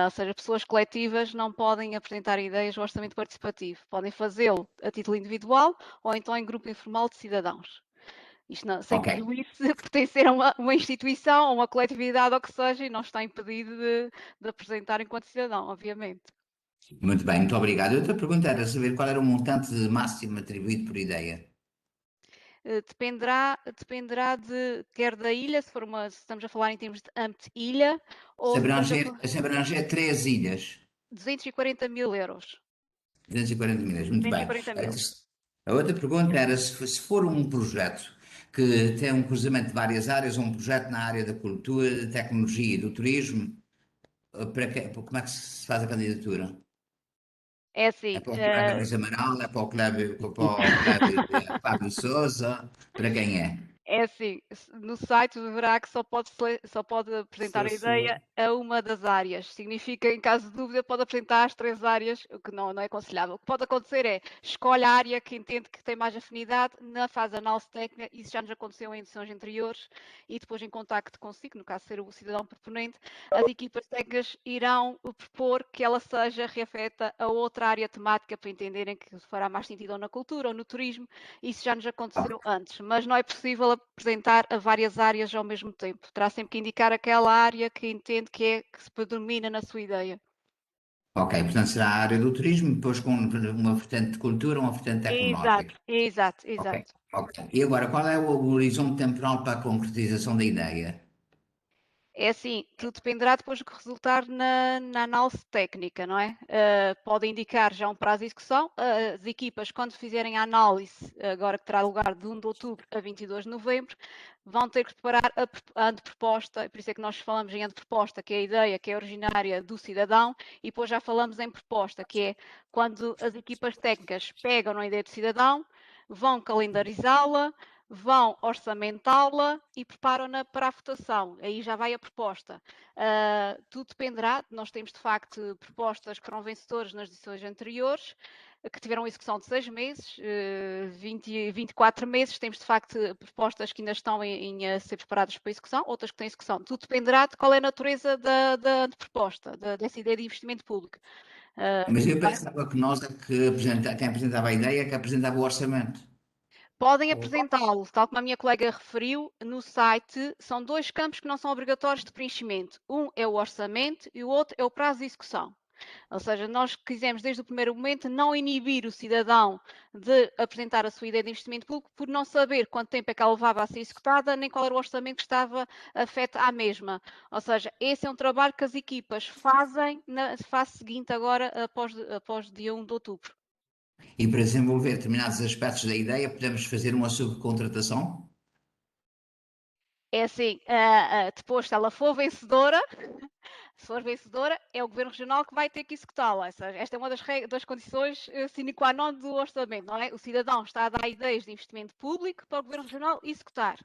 ou seja, pessoas coletivas não podem apresentar ideias ao orçamento participativo, podem fazê-lo a título individual ou então em grupo informal de cidadãos. Isto não, sem Ok. prejuízo de pertencer a uma instituição, a uma coletividade ou que seja, e não está impedido de apresentar enquanto cidadão, obviamente. Muito bem, muito obrigado. Outra pergunta era saber qual era o montante máximo atribuído por ideia. Dependerá quer da ilha, se estamos a falar em termos de âmbito ilha, ou Se abranger 3 ilhas, 240 mil euros. 240 milhas, muito bem. 240 mil. A outra pergunta era se for um projeto que tem um cruzamento de várias áreas, um projeto na área da cultura, da tecnologia e do turismo, como é que se faz a candidatura? É assim, É para o colega Luís Amaral, é para o colega Fábio Sousa, para quem é? no site verá que só pode apresentar a ideia a uma das áreas. Significa, em caso de dúvida, pode apresentar as 3 áreas, o que não é aconselhável. O que pode acontecer é, escolhe a área que entende que tem mais afinidade na fase de análise técnica, isso já nos aconteceu em edições anteriores, e depois em contacto consigo, no caso de ser o cidadão proponente, as equipas técnicas irão propor que ela seja reafeta a outra área temática para entenderem que fará mais sentido ou na cultura ou no turismo. Isso já nos aconteceu antes, mas não é possível apresentar a várias áreas ao mesmo tempo. Terá sempre que indicar aquela área que entende que se predomina na sua ideia. Ok, portanto será a área do turismo, depois com uma vertente de cultura, uma vertente tecnológica. Exato. Ok. E agora, qual é o horizonte temporal para a concretização da ideia? É assim, tudo dependerá depois do que resultar na análise técnica, não é? Pode indicar já um prazo de execução. As equipas, quando fizerem a análise, agora que terá lugar de 1 de outubro a 22 de novembro, vão ter que preparar a anteproposta, por isso é que nós falamos em anteproposta, que é a ideia que é originária do cidadão, e depois já falamos em proposta, que é quando as equipas técnicas pegam na ideia do cidadão, vão calendarizá-la, vão orçamentá-la e preparam-na para a votação. Aí já vai a proposta. Tudo dependerá, nós temos de facto propostas que foram vencedoras nas edições anteriores, que tiveram execução de 6 meses, 24 meses, temos de facto propostas que ainda estão a ser preparadas para execução, outras que têm execução. Tudo dependerá de qual é a natureza da proposta, dessa ideia de investimento público. Mas eu pensava que nós é que quem apresentava a ideia é que apresentava o orçamento. Podem apresentá-lo, tal como a minha colega referiu, no site são 2 campos que não são obrigatórios de preenchimento. Um é o orçamento e o outro é o prazo de execução. Ou seja, nós quisemos desde o primeiro momento não inibir o cidadão de apresentar a sua ideia de investimento público por não saber quanto tempo é que ela levava a ser executada, nem qual era o orçamento que estava afeto à mesma. Ou seja, esse é um trabalho que as equipas fazem na fase seguinte agora, após dia 1 de outubro. E para desenvolver determinados aspectos da ideia, podemos fazer uma subcontratação? É assim, depois, se ela for vencedora, se for vencedora, é o Governo Regional que vai ter que executá-la. Esta é uma das condições sine qua non do orçamento, não é? O cidadão está a dar ideias de investimento público para o Governo Regional executar.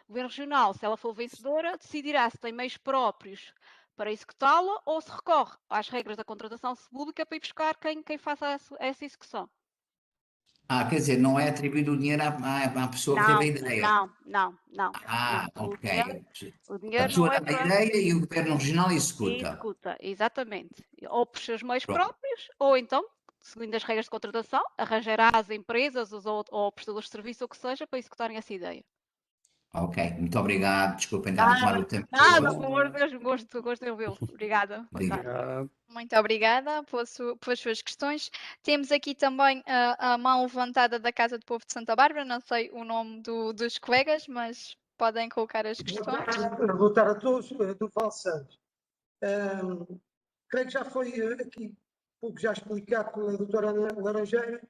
O Governo Regional, se ela for vencedora, decidirá se tem meios próprios para executá-la ou se recorre às regras da contratação pública para ir buscar quem faça essa execução. Quer dizer, não é atribuído o dinheiro à pessoa que teve a ideia. Não. Ok. O A dinheiro pessoa não é dá a para... ideia e o Governo Regional executa. Executa, exatamente. Ou por seus meios Pronto. próprios, ou então, seguindo as regras de contratação, arranjará as empresas ou prestadores de serviço, ou o que seja, para executarem essa ideia. Ok, muito obrigado. Desculpem estar a tomar o tempo Nada, todo. pelo amor de Deus, gosto de ouvi-lo. Obrigada. Boa tarde. Obrigado. Muito obrigada pelas suas questões. Temos aqui também a mão levantada da Casa do Povo de Santa Bárbara. Não sei o nome dos colegas, mas podem colocar as questões. Boa tarde a todos, do Val Santos. Creio que já foi aqui pouco já explicado pela doutora Ana Laranjeira,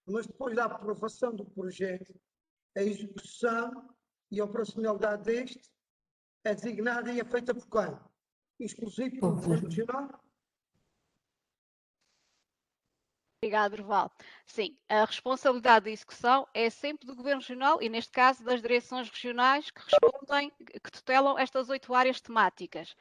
mas depois da aprovação do projeto, a execução e a operacionalidade deste é designada e é feita por quem? Exclusivo pelo Governo Regional? Obrigado, Durval. Sim, a responsabilidade da execução é sempre do Governo Regional e, neste caso, das direções regionais que respondem, que tutelam estas 8 áreas temáticas.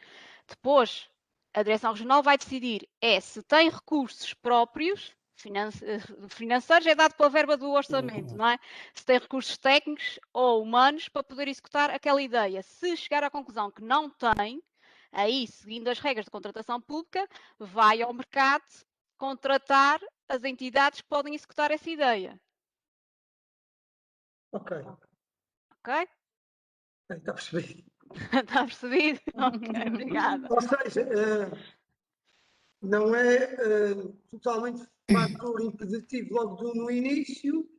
Depois, a Direção Regional vai decidir se tem recursos próprios, financeiros, é dado pela verba do orçamento, não é? Se tem recursos técnicos ou humanos para poder executar aquela ideia. Se chegar à conclusão que não tem, aí, seguindo as regras de contratação pública, vai ao mercado contratar as entidades que podem executar essa ideia. Ok. Ok? Está percebido. Está percebido? Ok, obrigada. Ou seja, não é totalmente fator impeditivo logo no início,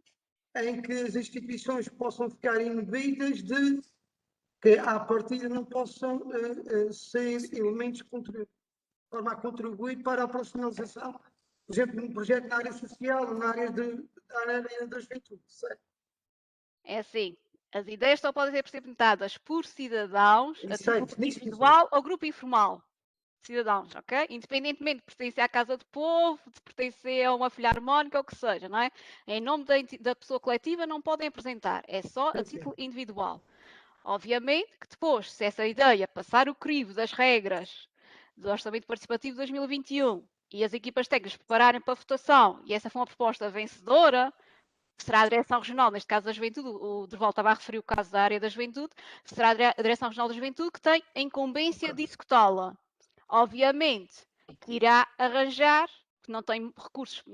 em que as instituições possam ficar inibidas de que, à partida, não possam ser elementos de forma a contribuir para a profissionalização, por exemplo, num projeto na área social, na área da juventude, certo? É assim, as ideias só podem ser apresentadas por cidadãos, a título Nisso, individual ou grupo informal. Cidadãos, ok? Independentemente de pertencer à Casa do Povo, de pertencer a uma filharmónica ou o que seja, não é? Em nome da pessoa coletiva não podem apresentar, é só a título individual. Obviamente que depois, se essa ideia passar o crivo das regras do Orçamento Participativo de 2021 e as equipas técnicas prepararem para a votação e essa for uma proposta vencedora, será a Direção Regional, neste caso da Juventude, o Durval estava a referir o caso da área da Juventude, será a Direção Regional da Juventude que tem a incumbência de executá-la. Obviamente que irá arranjar, que não tem recursos,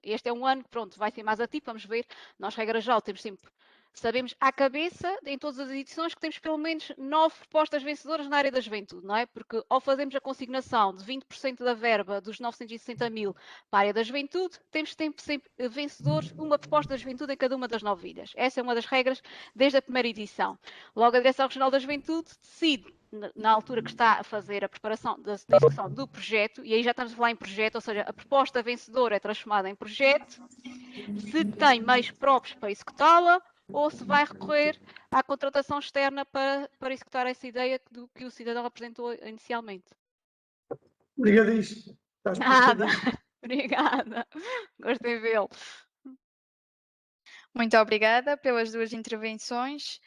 este é um ano que pronto, vai ser mais ativo, vamos ver, nós regra geral temos sempre, sabemos à cabeça, em todas as edições, que temos pelo menos 9 propostas vencedoras na área da juventude, não é? Porque ao fazermos a consignação de 20% da verba dos 960 mil para a área da juventude, temos sempre vencedores, uma proposta da juventude em cada uma das 9 ilhas. Essa é uma das regras desde a primeira edição. Logo, a Direção Regional da Juventude decide, na altura que está a fazer a preparação da execução do projeto, e aí já estamos a falar em projeto, ou seja, a proposta vencedora é transformada em projeto, se tem meios próprios para executá-la, ou se vai recorrer à contratação externa para executar essa ideia que o cidadão apresentou inicialmente. Obrigadíssimo. Nada. Obrigada. Gostei de vê-lo. Muito obrigada pelas 2 intervenções.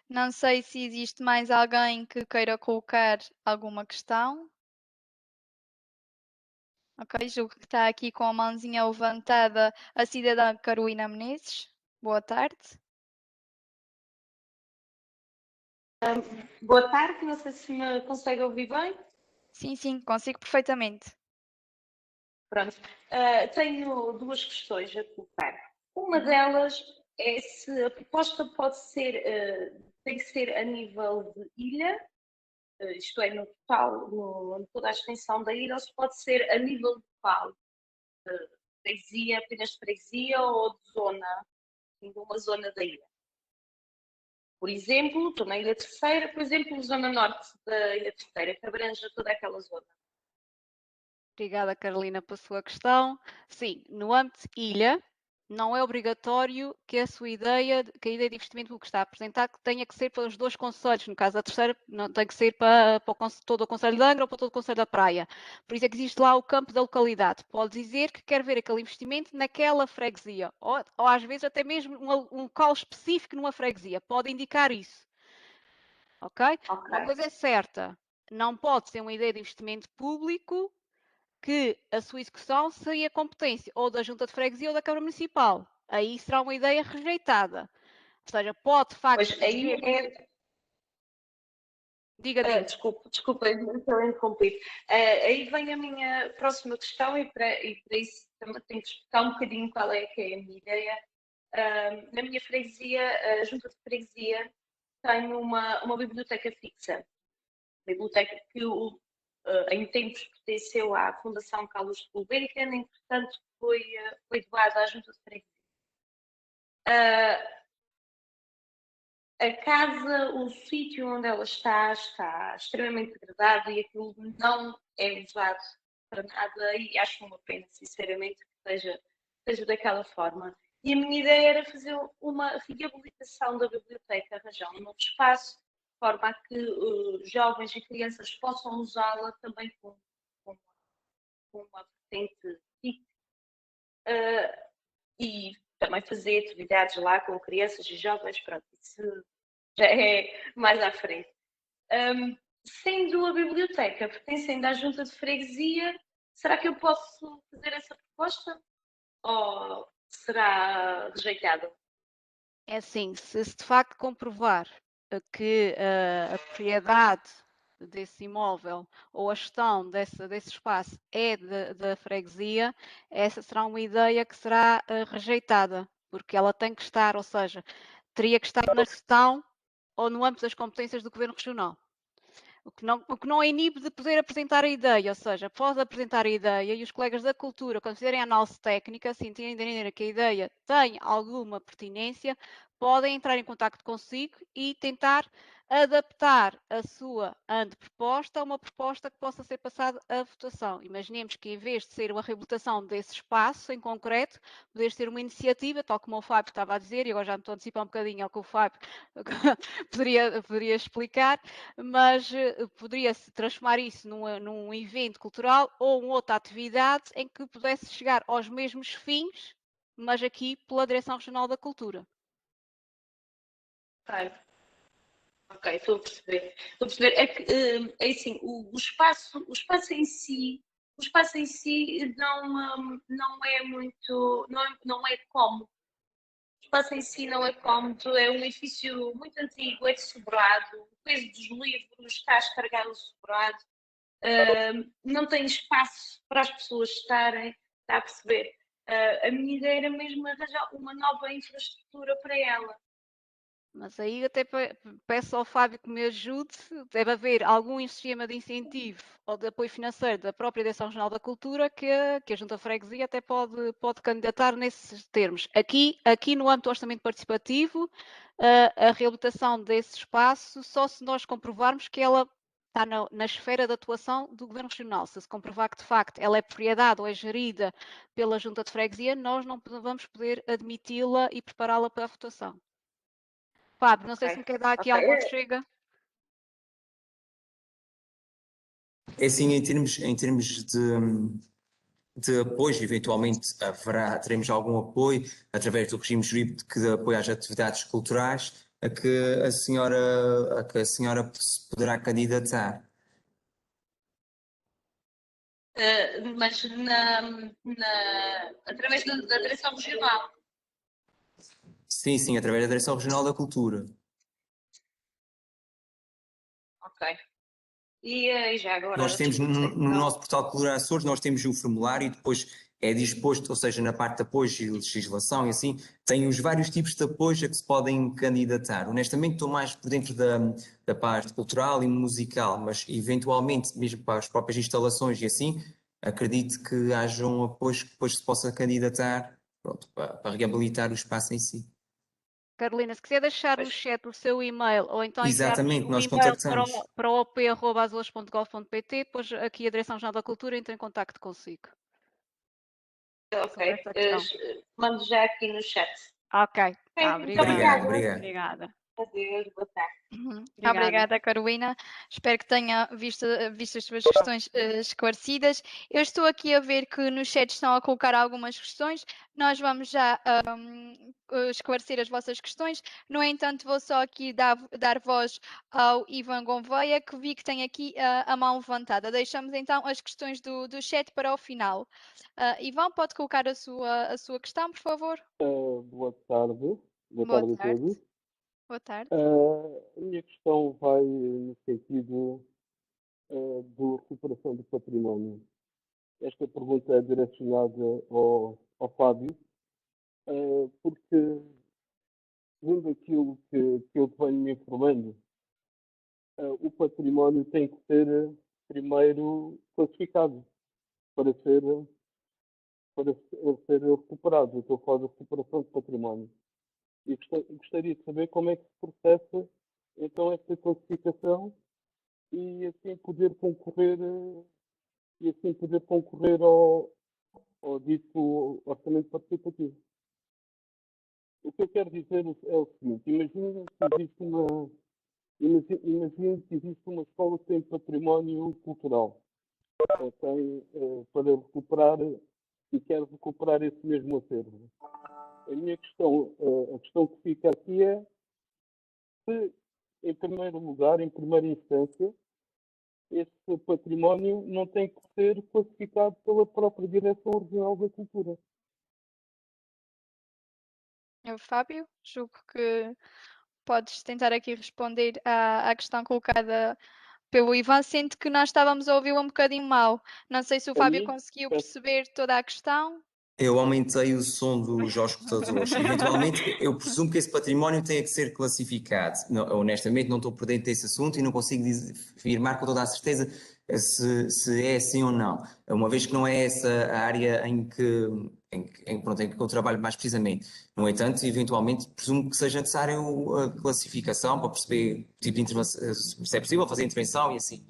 Não sei se existe mais alguém que queira colocar alguma questão. Ok, julgo que está aqui com a mãozinha levantada a cidadã Carolina Menezes. Boa tarde. Boa tarde, não sei se me consegue ouvir bem. Sim, consigo perfeitamente. Pronto. Tenho 2 questões a colocar. Uma delas é se a proposta pode ser, tem que ser a nível de ilha, isto é, no total, toda a extensão da ilha, ou se pode ser a nível local, freguesia, apenas de freguesia ou de zona, de uma zona da ilha. Por exemplo, estou na Ilha Terceira, por exemplo, zona norte da Ilha Terceira, que abranja toda aquela zona. Obrigada, Carolina, pela sua questão. Sim, no âmbito ilha, não é obrigatório que a sua ideia, que a ideia de investimento público que está a apresentar, que tenha que ser para os 2 concelhos. No caso da terceira, não tem que ser para todo o concelho de Angra ou para todo o concelho da Praia. Por isso é que existe lá o campo da localidade. Pode dizer que quer ver aquele investimento naquela freguesia, ou às vezes até mesmo um local específico numa freguesia. Pode indicar isso. Ok? Uma coisa é certa, não pode ser uma ideia de investimento público que a sua execução seria competência ou da Junta de Freguesia ou da Câmara Municipal. Aí será uma ideia rejeitada. Ou seja, pode de facto Pois aí dizer... Diga. Desculpa, estou a interromper. Aí vem a minha próxima questão e para isso também tenho que explicar um bocadinho qual é que é a minha ideia. Na minha freguesia, a Junta de Freguesia, tem uma biblioteca fixa. Biblioteca que em tempos pertenceu à Fundação Carlos Gulbenkian, entretanto foi doada à Junta de Freguesia. A casa, o sítio onde ela está extremamente degradado e aquilo não é usado para nada e acho uma pena, sinceramente, que seja daquela forma. E a minha ideia era fazer uma reabilitação da biblioteca, arranjar um novo espaço, de forma a que jovens e crianças possam usá-la também com uma vertente TIC e também fazer atividades lá com crianças e jovens, pronto, isso já é mais à frente. Sendo a biblioteca pertencendo à Junta de Freguesia, será que eu posso fazer essa proposta ou será rejeitada? É assim, se de facto comprovar que a propriedade desse imóvel ou a gestão desse espaço é da freguesia, essa será uma ideia que será rejeitada, porque ela tem que estar, ou seja, teria que estar na gestão ou no âmbito das competências do Governo Regional. O que não é inibe de poder apresentar a ideia, ou seja, pode apresentar a ideia e os colegas da cultura, quando fizerem a análise técnica, se entenderem que a ideia tem alguma pertinência, podem entrar em contato consigo e tentar adaptar a sua anteproposta a uma proposta que possa ser passada à votação. Imaginemos que, em vez de ser uma reabilitação desse espaço em concreto, poder ser uma iniciativa, tal como o Fábio estava a dizer, e agora já me estou a antecipar um bocadinho ao que o Fábio poderia explicar, mas poderia-se transformar isso num evento cultural ou uma outra atividade em que pudesse chegar aos mesmos fins, mas aqui pela Direção Regional da Cultura. Ok, estou a perceber. É que, é assim, o espaço em si, não é muito, não é cómodo. O espaço em si não é cómodo, é um edifício muito antigo, é de sobrado, o peso dos livros está a estragar o sobrado, não tem espaço para as pessoas estarem, está a perceber? A minha ideia era mesmo arranjar uma nova infraestrutura para ela. Mas aí até peço ao Fábio que me ajude. Deve haver algum sistema de incentivo ou de apoio financeiro da própria Direção Regional da Cultura que a Junta de Freguesia até pode candidatar nesses termos. Aqui no âmbito do orçamento participativo, a reabilitação desse espaço, só se nós comprovarmos que ela está na esfera de atuação do Governo Regional. Se comprovar que, de facto, ela é propriedade ou é gerida pela Junta de Freguesia, nós não vamos poder admiti-la e prepará-la para a votação. Fábio, não sei se me quer dar aqui alguma chega. É assim, em termos de apoio, eventualmente teremos algum apoio através do regime jurídico de apoio às atividades culturais a que a senhora se poderá candidatar. Mas através da Direção Regional. Sim, através da Direção Regional da Cultura. Ok. E já agora... Nós temos no nosso portal de Cultura Açores, nós temos o formulário e depois é disposto, ou seja, na parte de apoio e legislação e assim, tem os vários tipos de apoio a que se podem candidatar. Honestamente, estou mais por dentro da parte cultural e musical, mas eventualmente, mesmo para as próprias instalações e assim, acredito que haja um apoio que depois se possa candidatar, pronto, para reabilitar o espaço em si. Carolina, se quiser deixar no chat o seu e-mail ou então enviar-nos Exatamente, um nós e-mail contactamos. para o op@azores.gov.pt, depois aqui a Direção-Geral da Cultura entra em contacto consigo. Ok, essa questão. mando já aqui no chat. Ok, Ok, tá, muito obrigada. obrigada. Obrigada. Adeus, boa tarde. Obrigada. Obrigada, Carolina. Espero que tenha visto as suas questões esclarecidas. Eu estou aqui a ver que no chat estão a colocar algumas questões. Nós vamos já esclarecer as vossas questões. No entanto, vou só aqui dar voz ao Ivan Gouveia, que vi que tem aqui a mão levantada. Deixamos então as questões do chat para o final. Ivan, pode colocar a sua questão, por favor? Boa tarde. Boa A tarde. todos. Boa tarde. A minha questão vai no sentido de recuperação do património. Esta pergunta é direcionada ao Fábio, porque, segundo aquilo que eu venho me informando, o património tem que ser primeiro classificado para ser recuperado. Eu estou a falar da recuperação de património. E gostaria de saber como é que se processa então esta classificação e assim poder concorrer ao dito orçamento participativo. O que eu quero dizer é o seguinte: imagine que existe uma escola que tem património cultural, tem para recuperar e quer recuperar esse mesmo acervo. A minha questão, a questão que fica aqui é se, em primeiro lugar, em primeira instância, esse património não tem que ser classificado pela própria Direção Regional da Cultura. Fábio, julgo que podes tentar aqui responder à questão colocada pelo Ivan, sendo que nós estávamos a ouvi-lo um bocadinho mal. Não sei se o A Fábio mim, conseguiu peço- perceber toda a questão. Eu aumentei o som dos escutadores. Eventualmente, eu presumo que esse património tenha que ser classificado. Honestamente, não estou por dentro desse assunto e não consigo afirmar com toda a certeza se é assim ou não. Uma vez que não é essa a área em que eu trabalho mais precisamente. No entanto, eventualmente, presumo que seja necessária a classificação para perceber o tipo de intervenção, se é possível fazer intervenção e assim.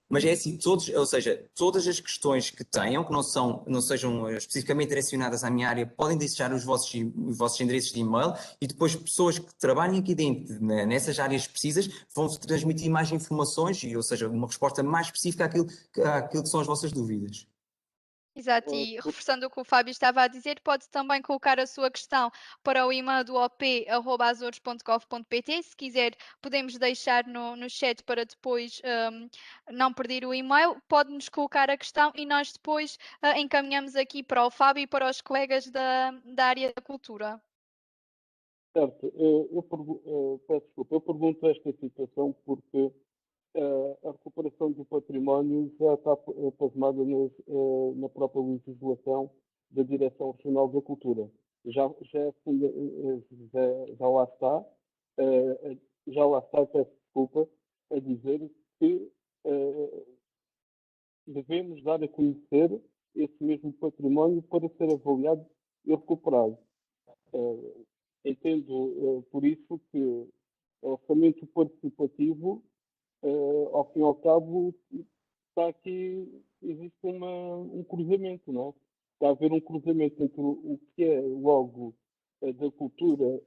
Mas é assim, ou seja, todas as questões que tenham, que não sejam especificamente direcionadas à minha área, podem deixar os vossos endereços de e-mail e depois pessoas que trabalhem aqui dentro, nessas áreas precisas, vão transmitir mais informações, ou seja, uma resposta mais específica àquilo que são as vossas dúvidas. Exato, e reforçando o que o Fábio estava a dizer, pode também colocar a sua questão para o e-mail do op@azores.gov.pt. Se quiser, podemos deixar no chat para depois não perder o e-mail. Pode-nos colocar a questão e nós depois encaminhamos aqui para o Fábio e para os colegas da área da cultura. Certo, peço desculpa, eu pergunto esta situação porque a recuperação do património já está plasmada na própria legislação da Direção Regional da Cultura. Já lá está, peço desculpa, a dizer que devemos dar a conhecer esse mesmo património para ser avaliado e recuperado. Entendo, por isso, que o orçamento participativo, ao fim e ao cabo, está aqui, existe um cruzamento, não é? Está a haver um cruzamento entre o que é logo da cultura,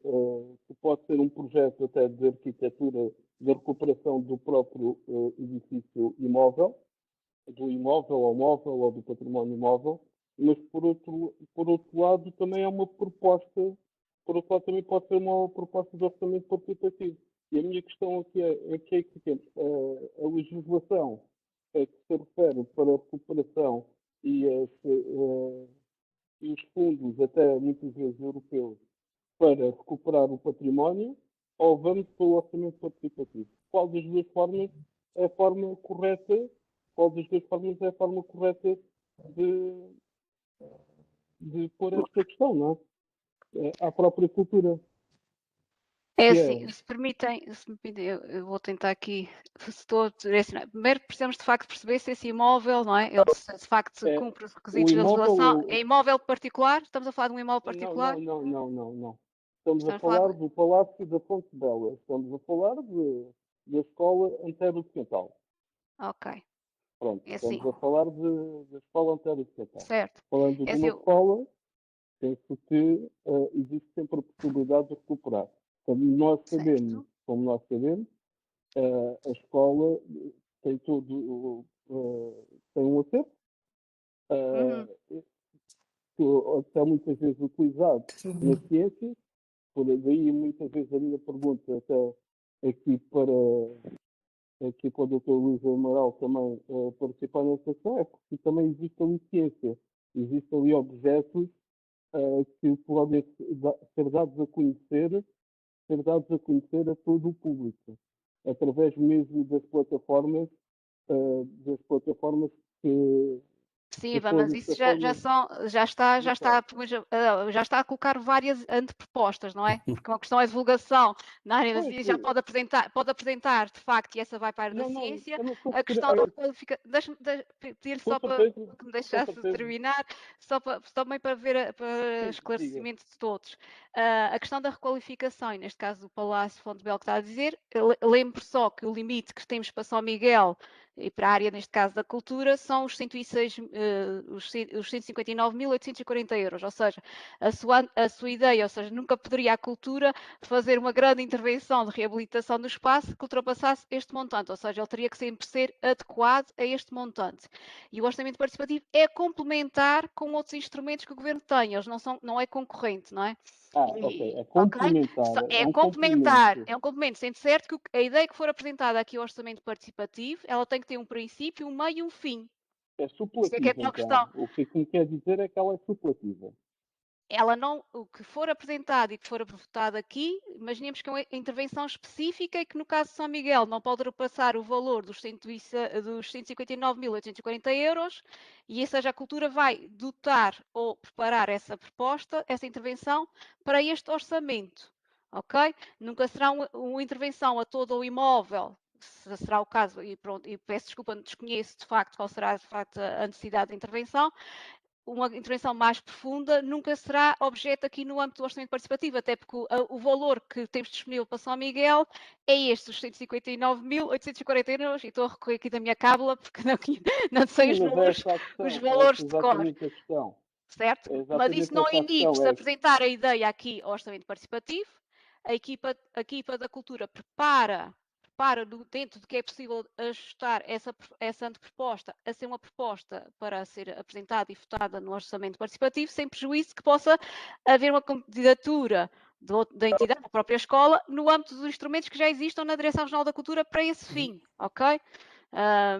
que pode ser um projeto até de arquitetura, de recuperação do próprio edifício imóvel, do imóvel ao móvel ou do património imóvel, mas por outro lado também é uma proposta, por outro lado também pode ser uma proposta de orçamento participativo. E a minha questão aqui é que a legislação que se refere para a recuperação e os fundos, até muitas vezes europeus, para recuperar o património, ou vamos para o orçamento participativo? Qual das duas formas é a forma correta? Qual das duas formas é a forma correta de pôr esta questão, não é? À própria cultura. É Que assim, se me permitem, eu vou tentar aqui, se estou a direcionar. Primeiro precisamos de facto perceber se esse imóvel, não é? Ele de facto cumpre os requisitos da legislação. É imóvel particular? Estamos a falar de um imóvel particular? Não. Estamos a falar do Palácio da Fonte Bela. Estamos a falar da escola Antero de Quintal. Ok. Pronto, É assim, estamos a falar da escola António de Catar. certo? Falando É de assim, uma escola, penso que existe sempre a possibilidade de recuperar. certo. Como nós sabemos, a escola tem tem um acerto, Uhum. que até muitas vezes utilizado na ciência, por daí muitas vezes a minha pergunta até aqui para o Dr. Luís Amaral também participar nessa questão, é porque também existe ali ciência, existem ali objetos que podem ser dados a conhecer a todo o público, através mesmo das plataformas que, Sim, que Ivan, são mas as isso já plataformas são, digitais. já está a colocar várias antepropostas, não é? Porque uma questão é divulgação na área da Pois, ciência, já pode apresentar, de facto, e essa vai para a área da não, ciência. eu não estou a A referir. questão da qualificação, deixa-me pedir Com só para certeza, que me com deixasse certeza. terminar, também para ver para Sim, diga. esclarecimento de todos. A questão da requalificação, e neste caso do Palácio Fontebel que está a dizer, lembro só que o limite que temos para São Miguel e para a área, neste caso, da cultura, são os 106, os 159.840 euros, ou seja, a sua ideia, ou seja, nunca poderia a cultura fazer uma grande intervenção de reabilitação do espaço que ultrapassasse este montante, ou seja, ele teria que sempre ser adequado a este montante. E o orçamento participativo é complementar com outros instrumentos que o governo tem, eles não é concorrente, não é? Ok, é Ok? complementar, é É um complementar, complemento. é um complemento, sendo certo que a ideia que for apresentada aqui ao orçamento participativo, ela tem que ter um princípio, um meio e um fim. É Isso é que é supletivo, uma questão. então. O que me quer dizer é que ela é suplativa. Ela não, o que for apresentado e que for votado aqui, imaginemos que é uma intervenção específica e que no caso de São Miguel não pode ultrapassar o valor dos 159.840 euros e ou seja, a cultura vai dotar ou preparar essa proposta, essa intervenção para este orçamento, ok? Nunca será uma intervenção a todo o imóvel, se será o caso, e pronto, e peço desculpa, desconheço de facto qual será de facto a necessidade de intervenção, uma intervenção mais profunda nunca será objeto aqui no âmbito do orçamento participativo, até porque o valor que temos disponível para São Miguel é este, os 159.840 euros, e estou a recorrer aqui da minha cábula, porque não sei Sim, os mas é números, essa a os questão. É valores essa de cor, exatamente a questão. certo? É Mas isso exatamente não essa a inibe questão. se apresentar a ideia aqui ao orçamento participativo, a equipa da cultura prepara dentro do que é possível ajustar essa anteproposta a ser uma proposta para ser apresentada e votada no orçamento participativo, sem prejuízo que possa haver uma candidatura da entidade, da própria escola, no âmbito dos instrumentos que já existam na Direção Regional da Cultura para esse fim, ok?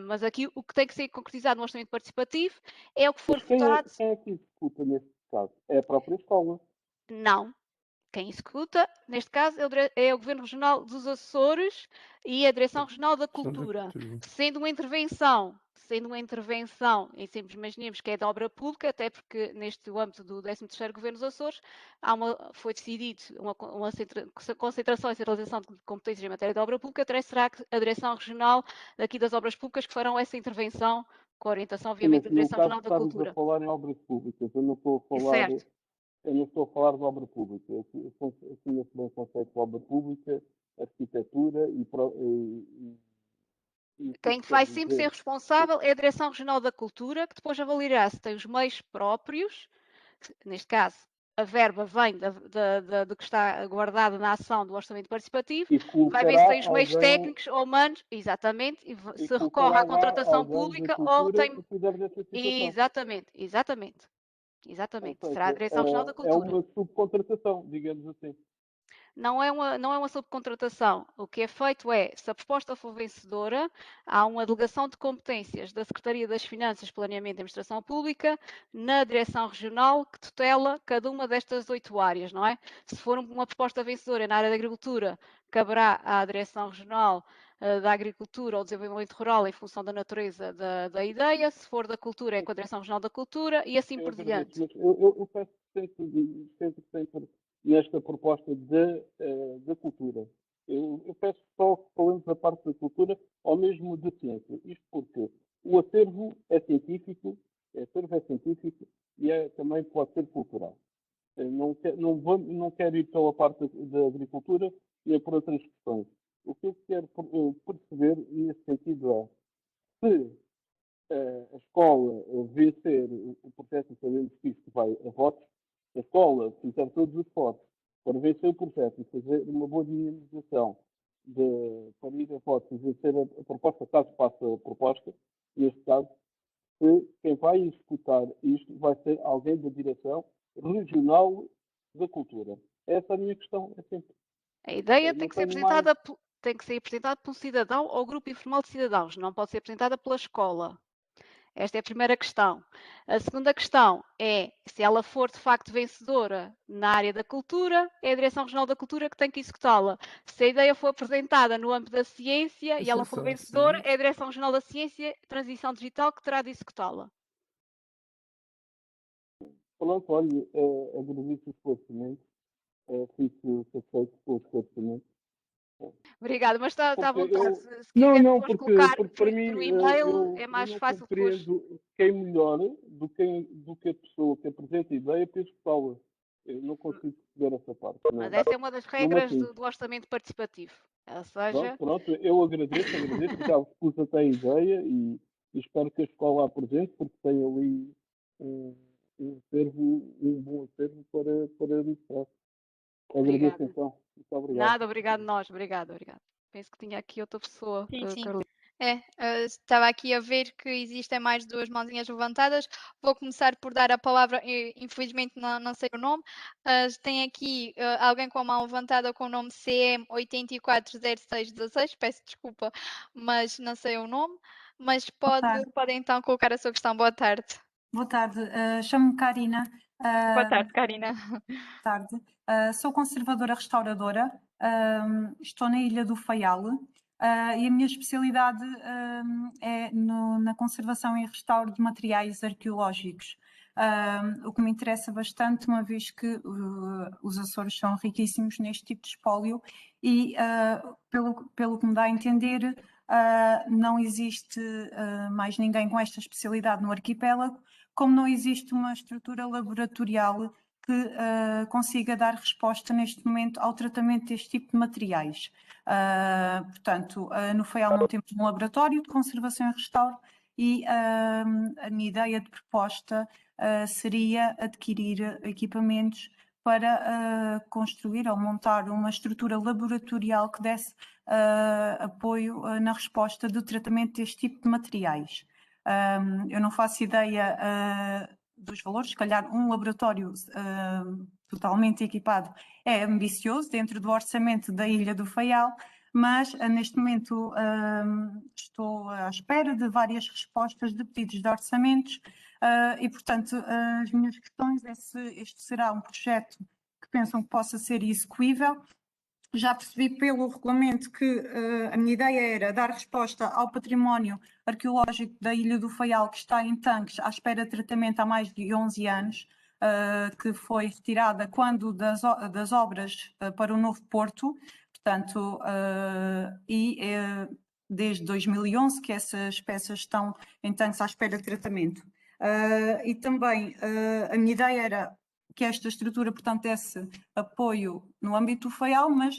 Mas aqui o que tem que ser concretizado no orçamento participativo é o que for Mas quem votado. é que executa neste caso? É a própria escola. Não. Quem executa, neste caso, é o Governo Regional dos Açores e a Direção Regional da Cultura, sendo uma intervenção, e sempre imaginemos que é da obra pública, até porque neste âmbito do 13º Governo dos Açores foi decidido uma concentração e centralização de competências em matéria de obra pública, até será a Direção Regional daqui das Obras Públicas que farão essa intervenção, com a orientação, Sim, obviamente, mas da no Direção caso Regional que da estamos a Cultura. falar em obras públicas, eu não estou a É falar, certo. eu não estou a falar de obra pública. Eu conheço bem o conceito de obra pública, arquitetura e Quem tudo quer vai sempre ser dizer. responsável é a Direção Regional da Cultura, que depois avaliará se tem os meios próprios, neste caso, a verba vem do que está guardada na ação do orçamento participativo, E vai ver se colocará tem os meios alguém, técnicos ou humanos, exatamente, e e se recorre colocará à lá contratação alguém da pública ou cultura tem. para cuidar dessa situação. Exatamente. Ou Será a seja, Direção Regional da é Cultura. uma subcontratação, digamos assim. Não é uma subcontratação. O que é feito é, se a proposta for vencedora, há uma delegação de competências da Secretaria das Finanças, Planeamento e Administração Pública na Direção Regional que tutela cada uma destas 8 áreas, não é? Se for uma proposta vencedora na área da agricultura, caberá à Direção Regional da Agricultura ou Desenvolvimento Rural em função da natureza da ideia. Se for da Cultura, é com a Direção Regional da Cultura e assim Eu por agradeço, diante. mas eu peço sempre nesta proposta da cultura. Eu peço só que falemos da parte da cultura ou mesmo da ciência. Isto porque o acervo é científico e também pode ser cultural. Não quero ir pela parte da agricultura e por outras questões. O que eu quero perceber nesse sentido é se a escola vencer o processo, e sabemos que isto vai a votos, a escola fizer todos os esforços para vencer o processo e fazer uma boa dinamização para ir a votos e vencer a proposta, caso faça a proposta, neste caso, quem vai executar isto vai ser alguém da direção regional da cultura. Essa é a minha questão. É sempre. A ideia Não tem que ser tenho mais. apresentada, tem que ser apresentada por um cidadão ou grupo informal de cidadãos, não pode ser apresentada pela escola. Esta é a primeira questão. A segunda questão é, se ela for de facto vencedora na área da cultura, é a Direção Regional da Cultura que tem que executá-la. Se a ideia for apresentada no âmbito da ciência e ela for vencedora, é a Direção Regional da Ciência e Transição Digital que terá de executá-la. Pronto, olha, agradeço o esclarecimento. Fico satisfeito com o esclarecimento. Obrigada, mas está à Porque vontade. Se quiser não, depois porque colocar para mim por e-mail, eu é mais não fácil depois. compreendo quem melhor do que a pessoa que apresenta a ideia para executá-la. Eu não consigo perceber essa parte. Mas essa é uma das regras do orçamento participativo. Ou seja, pronto, eu agradeço, já vos pus até a ideia e espero que a escola apresente, porque tem ali um bom acervo para mostrar. Agradeço então. Muito obrigado. nada, obrigado nós, obrigado. Penso que tinha aqui outra pessoa. Sim. Carolina. Estava aqui a ver que existem mais 2 mãozinhas levantadas. Vou começar por dar a palavra, infelizmente não sei o nome. Tem aqui alguém com a mão levantada com o nome CM840616. Peço desculpa, mas não sei o nome. Mas pode então colocar a sua questão. Boa tarde. Boa tarde, chamo-me Karina. Boa tarde, Karina. Boa tarde. Sou conservadora restauradora, estou na Ilha do Faial e a minha especialidade é na conservação e restauro de materiais arqueológicos. O que me interessa bastante, uma vez que os Açores são riquíssimos neste tipo de espólio e, pelo que me dá a entender, não existe mais ninguém com esta especialidade no arquipélago, como não existe uma estrutura laboratorial que consiga dar resposta neste momento ao tratamento deste tipo de materiais. Portanto, no Faial não temos um laboratório de conservação e restauro e a minha ideia de proposta seria adquirir equipamentos para construir ou montar uma estrutura laboratorial que desse apoio na resposta do tratamento deste tipo de materiais. Eu não faço ideia dos valores, se calhar um laboratório totalmente equipado é ambicioso dentro do orçamento da Ilha do Faial, mas neste momento estou à espera de várias respostas de pedidos de orçamentos e, portanto, as minhas questões é se este será um projeto que pensam que possa ser execuível. Já percebi pelo regulamento que a minha ideia era dar resposta ao património arqueológico da Ilha do Faial, que está em tanques à espera de tratamento há mais de 11 anos, que foi retirada quando das obras para o novo porto, portanto, desde 2011 que essas peças estão em tanques à espera de tratamento. E também a minha ideia era que esta estrutura, portanto, desse apoio no âmbito do Faial, mas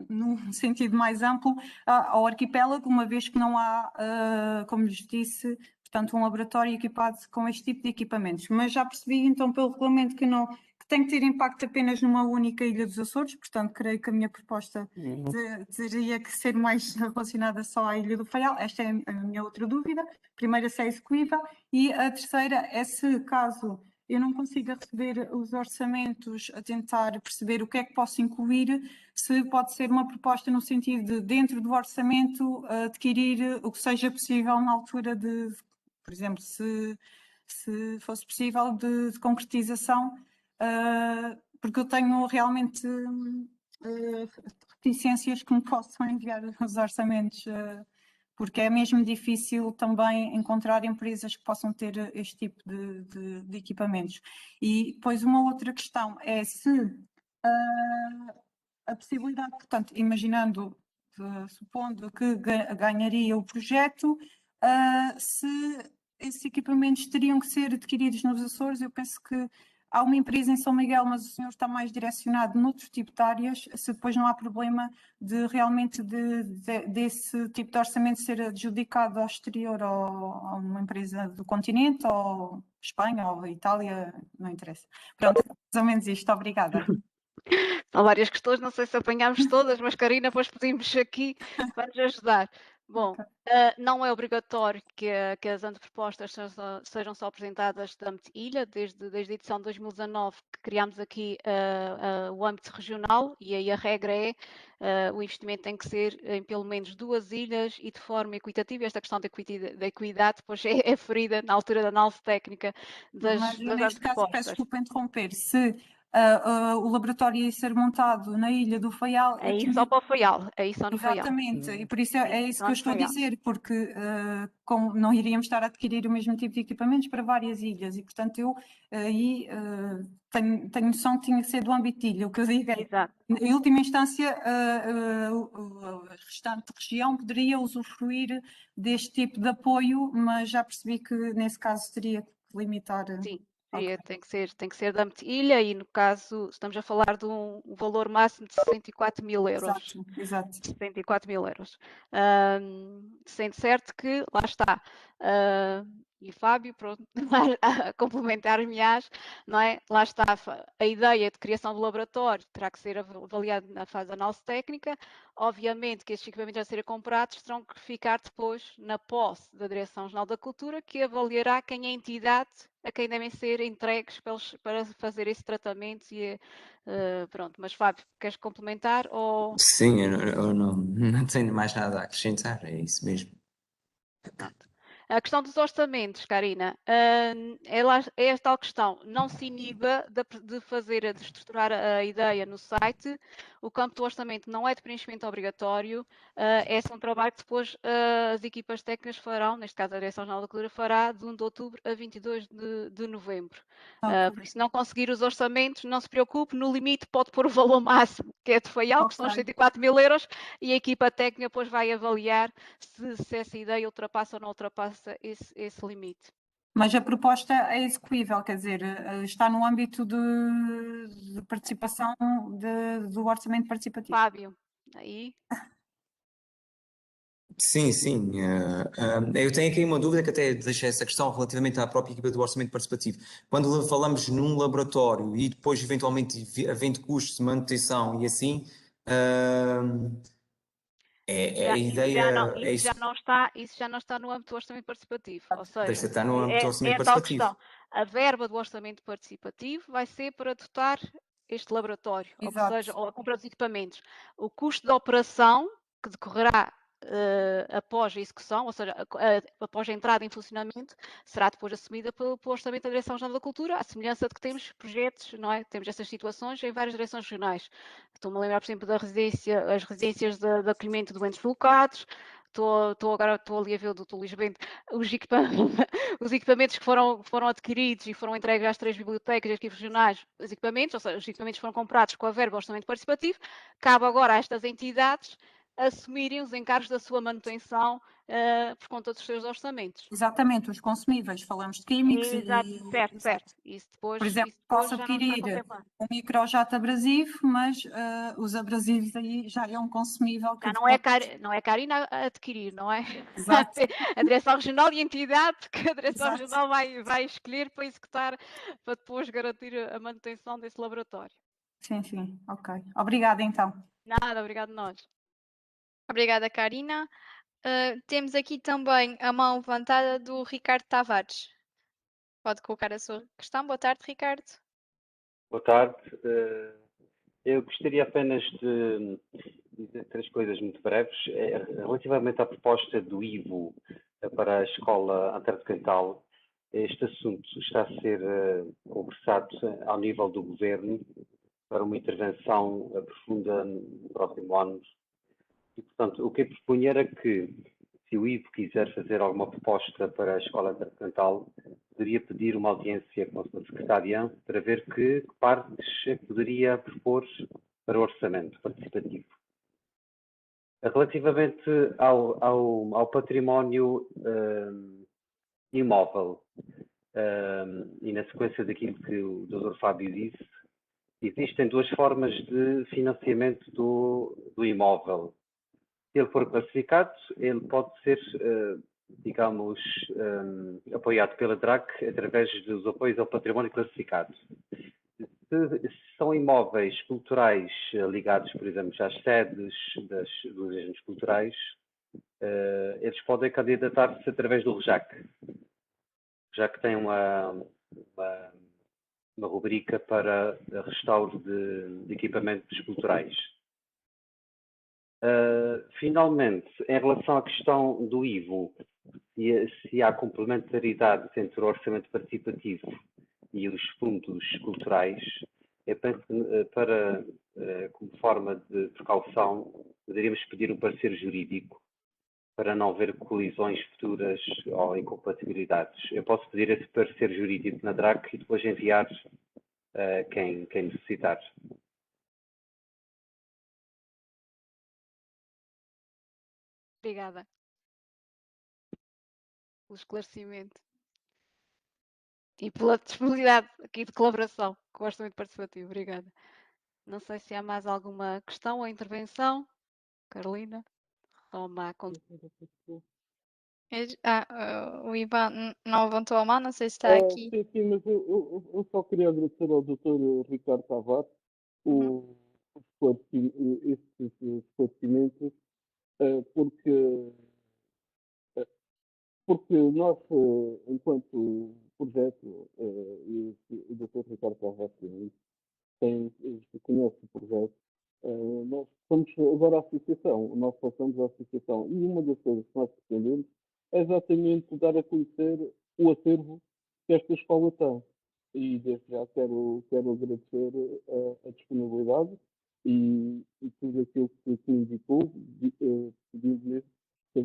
num sentido mais amplo ao arquipélago, uma vez que não há, como lhes disse, portanto, um laboratório equipado com este tipo de equipamentos. Mas já percebi, então, pelo regulamento que tem que ter impacto apenas numa única ilha dos Açores, portanto, creio que a minha proposta teria que ser mais relacionada só à Ilha do Faial. Esta é a minha outra dúvida. Primeira, se é execuível. E a terceira é se, caso eu não consigo receber os orçamentos, a tentar perceber o que é que posso incluir, se pode ser uma proposta no sentido de, dentro do orçamento, adquirir o que seja possível na altura de, por exemplo, se fosse possível de concretização, porque eu tenho realmente reticências que me possam enviar os orçamentos, porque é mesmo difícil também encontrar empresas que possam ter este tipo de equipamentos. E depois uma outra questão é se a possibilidade, portanto, imaginando, supondo que ganharia o projeto, se esses equipamentos teriam que ser adquiridos nos Açores, eu penso que há uma empresa em São Miguel, mas o senhor está mais direcionado noutro tipo de áreas, se depois não há problema de realmente desse tipo de orçamento ser adjudicado ao exterior ou a uma empresa do continente, ou Espanha, ou Itália, não interessa. Pronto, mais ou menos isto, obrigada. São várias questões, não sei se apanhámos todas, mas Karina, depois pedimos aqui para nos ajudar. Bom, não é obrigatório que as antepropostas sejam só apresentadas da ilha, desde a edição de 2019 que criámos aqui o âmbito regional, e aí a regra é o investimento tem que ser em pelo menos 2 ilhas e de forma equitativa. Esta questão da equidade depois é ferida na altura da análise técnica das neste caso, peço antepropostas. desculpa interromper, se o laboratório ia ser montado na Ilha do Faial... É isso só para o Faial, é isso só no Faial. Exatamente, e por isso é isso que eu estou a dizer, porque como não iríamos estar a adquirir o mesmo tipo de equipamentos para várias ilhas, e portanto eu aí tenho noção que tinha que ser do âmbito de ilha. O que eu digo é, em última instância, a restante região poderia usufruir deste tipo de apoio, mas já percebi que nesse caso teria que limitar... Sim. Tem que ser da ilha, e no caso estamos a falar de um valor máximo de 64 mil euros. Exato. 64 mil euros. Sendo certo que, lá está, e Fábio, pronto, a complementar-me-ás, não é? Lá está a ideia de criação do laboratório, terá que ser avaliado na fase de análise técnica. Obviamente que estes equipamentos a serem comprados terão que ficar depois na posse da Direção-Geral da Cultura, que avaliará quem é a entidade a quem devem ser entregues para fazer esse tratamento. E, pronto, mas Fábio, queres complementar? Ou... Sim, eu não tenho mais nada a acrescentar, é isso mesmo. Pronto. A questão dos orçamentos, Karina, é esta tal questão. Não se iniba de estruturar a ideia no site. O campo do orçamento não é de preenchimento obrigatório. É um trabalho que depois as equipas técnicas farão, neste caso a Direção-Geral da Cultura fará de 1 de outubro a 22 de novembro. Por isso, se não conseguir os orçamentos, não se preocupe, no limite pode pôr o valor máximo, que é de Faial, que são os 104 mil euros, e a equipa técnica depois vai avaliar se essa ideia ultrapassa ou não ultrapassa esse limite. Mas a proposta é execuível, quer dizer, está no âmbito de participação do orçamento participativo. Fábio, aí... Sim. Eu tenho aqui uma dúvida que até deixei essa questão relativamente à própria equipa do orçamento participativo. Quando falamos num laboratório e depois eventualmente havendo custos de manutenção e assim, a ideia... Isso já não está no âmbito do orçamento participativo. Ou seja, está no âmbito do orçamento tal participativo. questão. A verba do orçamento participativo vai ser para dotar este laboratório, ou seja, ou a compra dos equipamentos. O custo da operação, que decorrerá após a execução, ou seja, após a entrada em funcionamento, será depois assumida pelo orçamento da Direção-Geral da Cultura, à semelhança de que temos projetos, não é? Temos essas situações em várias direções regionais. Estou-me a lembrar, por exemplo, as residências de acolhimento de doentes deslocados. Estou ali a ver o Dr. Luís Bento, os equipamentos que foram adquiridos e foram entregues às 3 bibliotecas e equipes regionais, os equipamentos foram comprados com a verba do orçamento participativo. Cabe agora a estas entidades assumirem os encargos da sua manutenção por conta dos seus orçamentos. Exatamente, os consumíveis, falamos de químicos certo. Isso depois, por exemplo, posso adquirir um microjato abrasivo, mas os abrasivos aí já é um consumível que não é Karina a adquirir, não é? Exato. A Direção Regional e a entidade que a Direção Regional vai escolher para executar, para depois garantir a manutenção desse laboratório. Sim, ok. Obrigada então. Nada, obrigado nós. Obrigada, Karina. Temos aqui também a mão levantada do Ricardo Tavares. Pode colocar a sua questão. Boa tarde, Ricardo. Boa tarde. Eu gostaria apenas de dizer 3 coisas muito breves. Relativamente à proposta do IVO para a Escola Interdecantal, este assunto está a ser conversado ao nível do Governo para uma intervenção profunda no próximo ano. E, portanto, o que eu propunha era que, se o IVO quiser fazer alguma proposta para a Escola Interdecantal, poderia pedir uma audiência com a sua secretária para ver que partes poderia propor para o orçamento participativo. Relativamente ao património imóvel, e na sequência daquilo que o Dr. Fábio disse, existem duas formas de financiamento do imóvel. Se ele for classificado, ele pode ser, digamos, apoiado pela DRAC através dos apoios ao património classificado. Se são imóveis culturais ligados, por exemplo, às sedes dos agentes culturais, eles podem candidatar-se através do REJAC. Já que tem uma rubrica para restauro de equipamentos culturais. Finalmente, em relação à questão do IVO, se há complementaridade entre o orçamento participativo e os fundos culturais, eu penso que, como forma de precaução, poderíamos pedir um parecer jurídico para não haver colisões futuras ou incompatibilidades. Eu posso pedir esse parecer jurídico na DRAC e depois enviar quem necessitar. Obrigada pelo esclarecimento e pela disponibilidade aqui de colaboração com o orçamento participativo. Obrigada. Não sei se há mais alguma questão ou intervenção. Carolina, toma a conta. O Ivan não levantou a mão, não sei se está aqui. Sim, mas eu só queria agradecer ao Dr. Ricardo Tavares esse esclarecimento, porque nós, enquanto projeto, e o Dr. Ricardo Tavares conhece o projeto, nós somos agora a associação, nós passamos à associação, e uma das coisas que nós pretendemos é exatamente dar a conhecer o acervo que esta escola tem. E desde já quero agradecer a disponibilidade e tudo aquilo que me indicou, pedindo-lhe a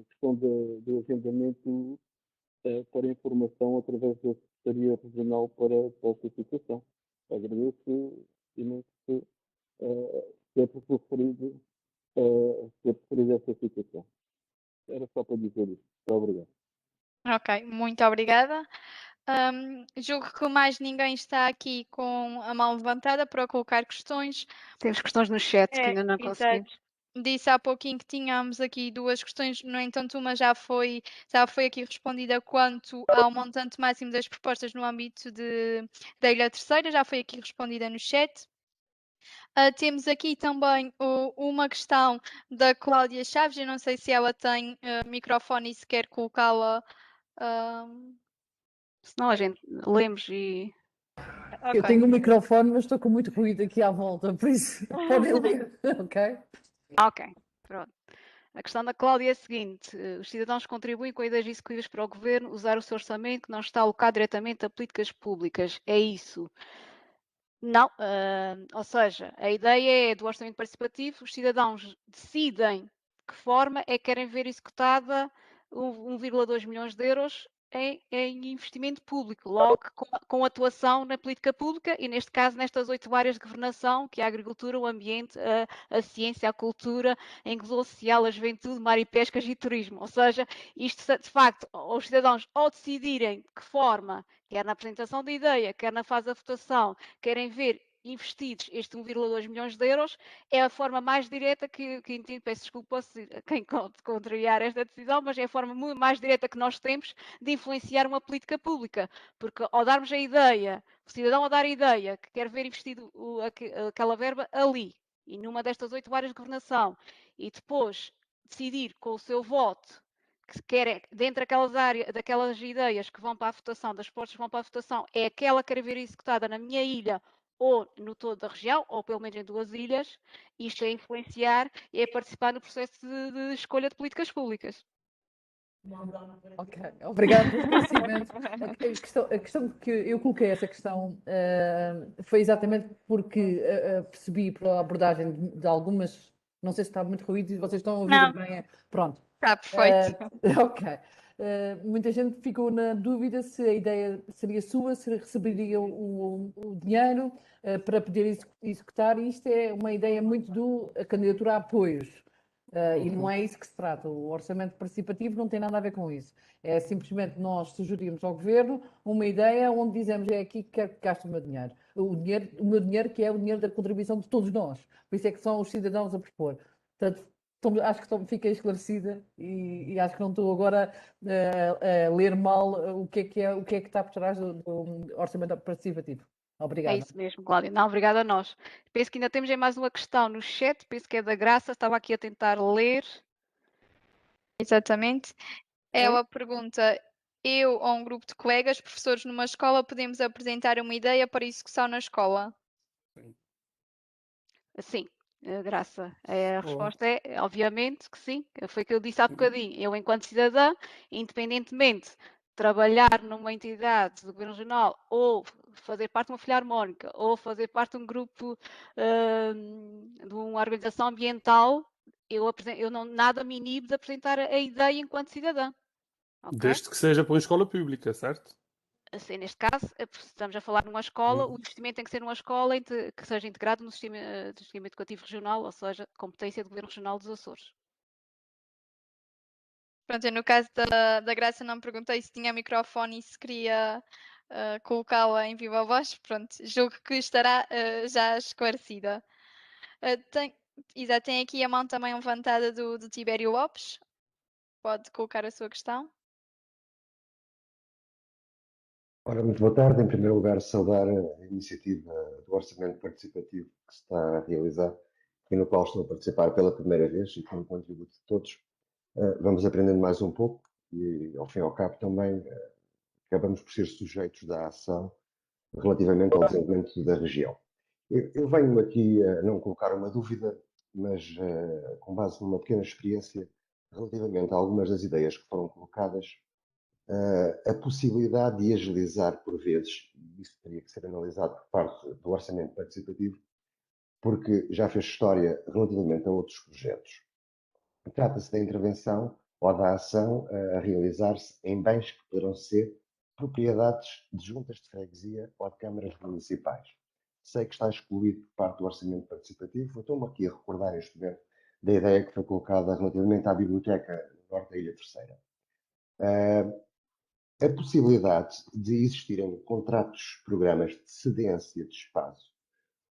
questão do agendamento para informação através da Secretaria Regional para esta situação. Agradeço imenso ter preferido essa situação. Era só para dizer isso. Muito obrigado. Ok, muito obrigada. Julgo que mais ninguém está aqui com a mão levantada para colocar questões. Temos questões no chat que ainda não conseguimos. Disse há pouquinho que tínhamos aqui duas questões, no entanto, uma já foi aqui respondida quanto ao montante máximo das propostas no âmbito da Ilha Terceira, já foi aqui respondida no chat. Temos aqui também uma questão da Cláudia Chaves, eu não sei se ela tem microfone e se quer colocá-la. Senão a gente lemos e... Eu tenho um microfone, mas estou com muito ruído aqui à volta, por isso podem ler, ok? Ok, pronto. A questão da Cláudia é a seguinte: os cidadãos contribuem com ideias executivas para o governo usar o seu orçamento que não está alocado diretamente a políticas públicas. É isso? Não, ou seja, a ideia é do orçamento participativo, os cidadãos decidem de que forma é que querem ver executada 1,2 milhões de euros em investimento público, logo com atuação na política pública e, neste caso, nestas 8 áreas de governação, que é a agricultura, o ambiente, a ciência, a cultura, a inclusão social, a juventude, mar e pescas e turismo. Ou seja, isto, de facto, os cidadãos, ao decidirem de que forma, quer na apresentação da ideia, quer na fase da votação, querem ver investidos este 1,2 milhões de euros, é a forma mais direta que entendo, peço desculpa se quem contrariar esta decisão, mas é a forma mais direta que nós temos de influenciar uma política pública, porque ao darmos a ideia, o cidadão a dar a ideia que quer ver investido aquela verba ali, e numa destas 8 áreas de governação, e depois decidir com o seu voto que quer, dentre daquelas ideias que vão para a votação, das propostas que vão para a votação, é aquela que quer ver executada na minha ilha ou no todo da região, ou pelo menos em 2 ilhas, isto é influenciar e é participar no processo de escolha de políticas públicas. Ok, obrigado pelo esclarecimento. A questão que eu coloquei essa questão foi exatamente porque percebi pela abordagem de algumas, não sei se está muito ruído e vocês estão a ouvir bem. Pronto. Está perfeito. Ok. Muita gente ficou na dúvida se a ideia seria sua, se receberia o dinheiro para poder executar. Isto é uma ideia muito a candidatura a apoios. E não é isso que se trata. O orçamento participativo não tem nada a ver com isso. É simplesmente nós sugerirmos ao Governo uma ideia onde dizemos é aqui que quero que gaste o meu dinheiro. O meu dinheiro que é o dinheiro da contribuição de todos nós. Por isso é que são os cidadãos a propor. Portanto, acho que fiquei esclarecida e acho que não estou agora a ler mal o que é que está por trás do orçamento participativo. É Obrigada. isso mesmo, Cláudia. Não, obrigada a nós. Penso que ainda temos aí mais uma questão no chat, penso que é da Graça, estava aqui a tentar ler. Exatamente. Ela pergunta: eu ou um grupo de colegas, professores numa escola, podemos apresentar uma ideia para execução na escola? Sim, Graça. A Oh, resposta é, obviamente, que sim. Foi o que eu disse há bocadinho. Eu, enquanto cidadã, independentemente de trabalhar numa entidade do Governo Regional ou fazer parte de uma filarmónica ou fazer parte de um grupo, de uma organização ambiental, eu não, nada me inibe de apresentar a ideia enquanto cidadã. Ok? desde que seja para uma escola pública, certo? Assim, neste caso, estamos a falar numa escola, o investimento tem que ser numa escola que seja integrado no sistema, do sistema educativo regional, ou seja, competência do Governo Regional dos Açores. Pronto, eu no caso da Graça não perguntei se tinha microfone e se queria colocá-la em viva voz. Pronto, julgo que estará já esclarecida. Tem aqui a mão também levantada do Tibério Lopes. Pode colocar a sua questão. Ora, muito boa tarde. Em primeiro lugar, saudar a iniciativa do Orçamento Participativo que se está a realizar e no qual estou a participar pela primeira vez e com o contributo de todos. Vamos aprendendo mais um pouco e, ao fim e ao cabo, também acabamos por ser sujeitos da ação relativamente ao desenvolvimento da região. Eu venho aqui a não colocar uma dúvida, mas com base numa pequena experiência relativamente a algumas das ideias que foram colocadas, a possibilidade de agilizar por vezes, isso teria que ser analisado por parte do orçamento participativo, porque já fez história relativamente a outros projetos. Trata-se da intervenção ou da ação a realizar-se em bens que poderão ser propriedades de juntas de freguesia ou de câmaras municipais. Sei que está excluído por parte do orçamento participativo, estou-me aqui a recordar este momento da ideia que foi colocada relativamente à biblioteca norte da Ilha Terceira. A possibilidade de existirem contratos, programas de cedência de espaço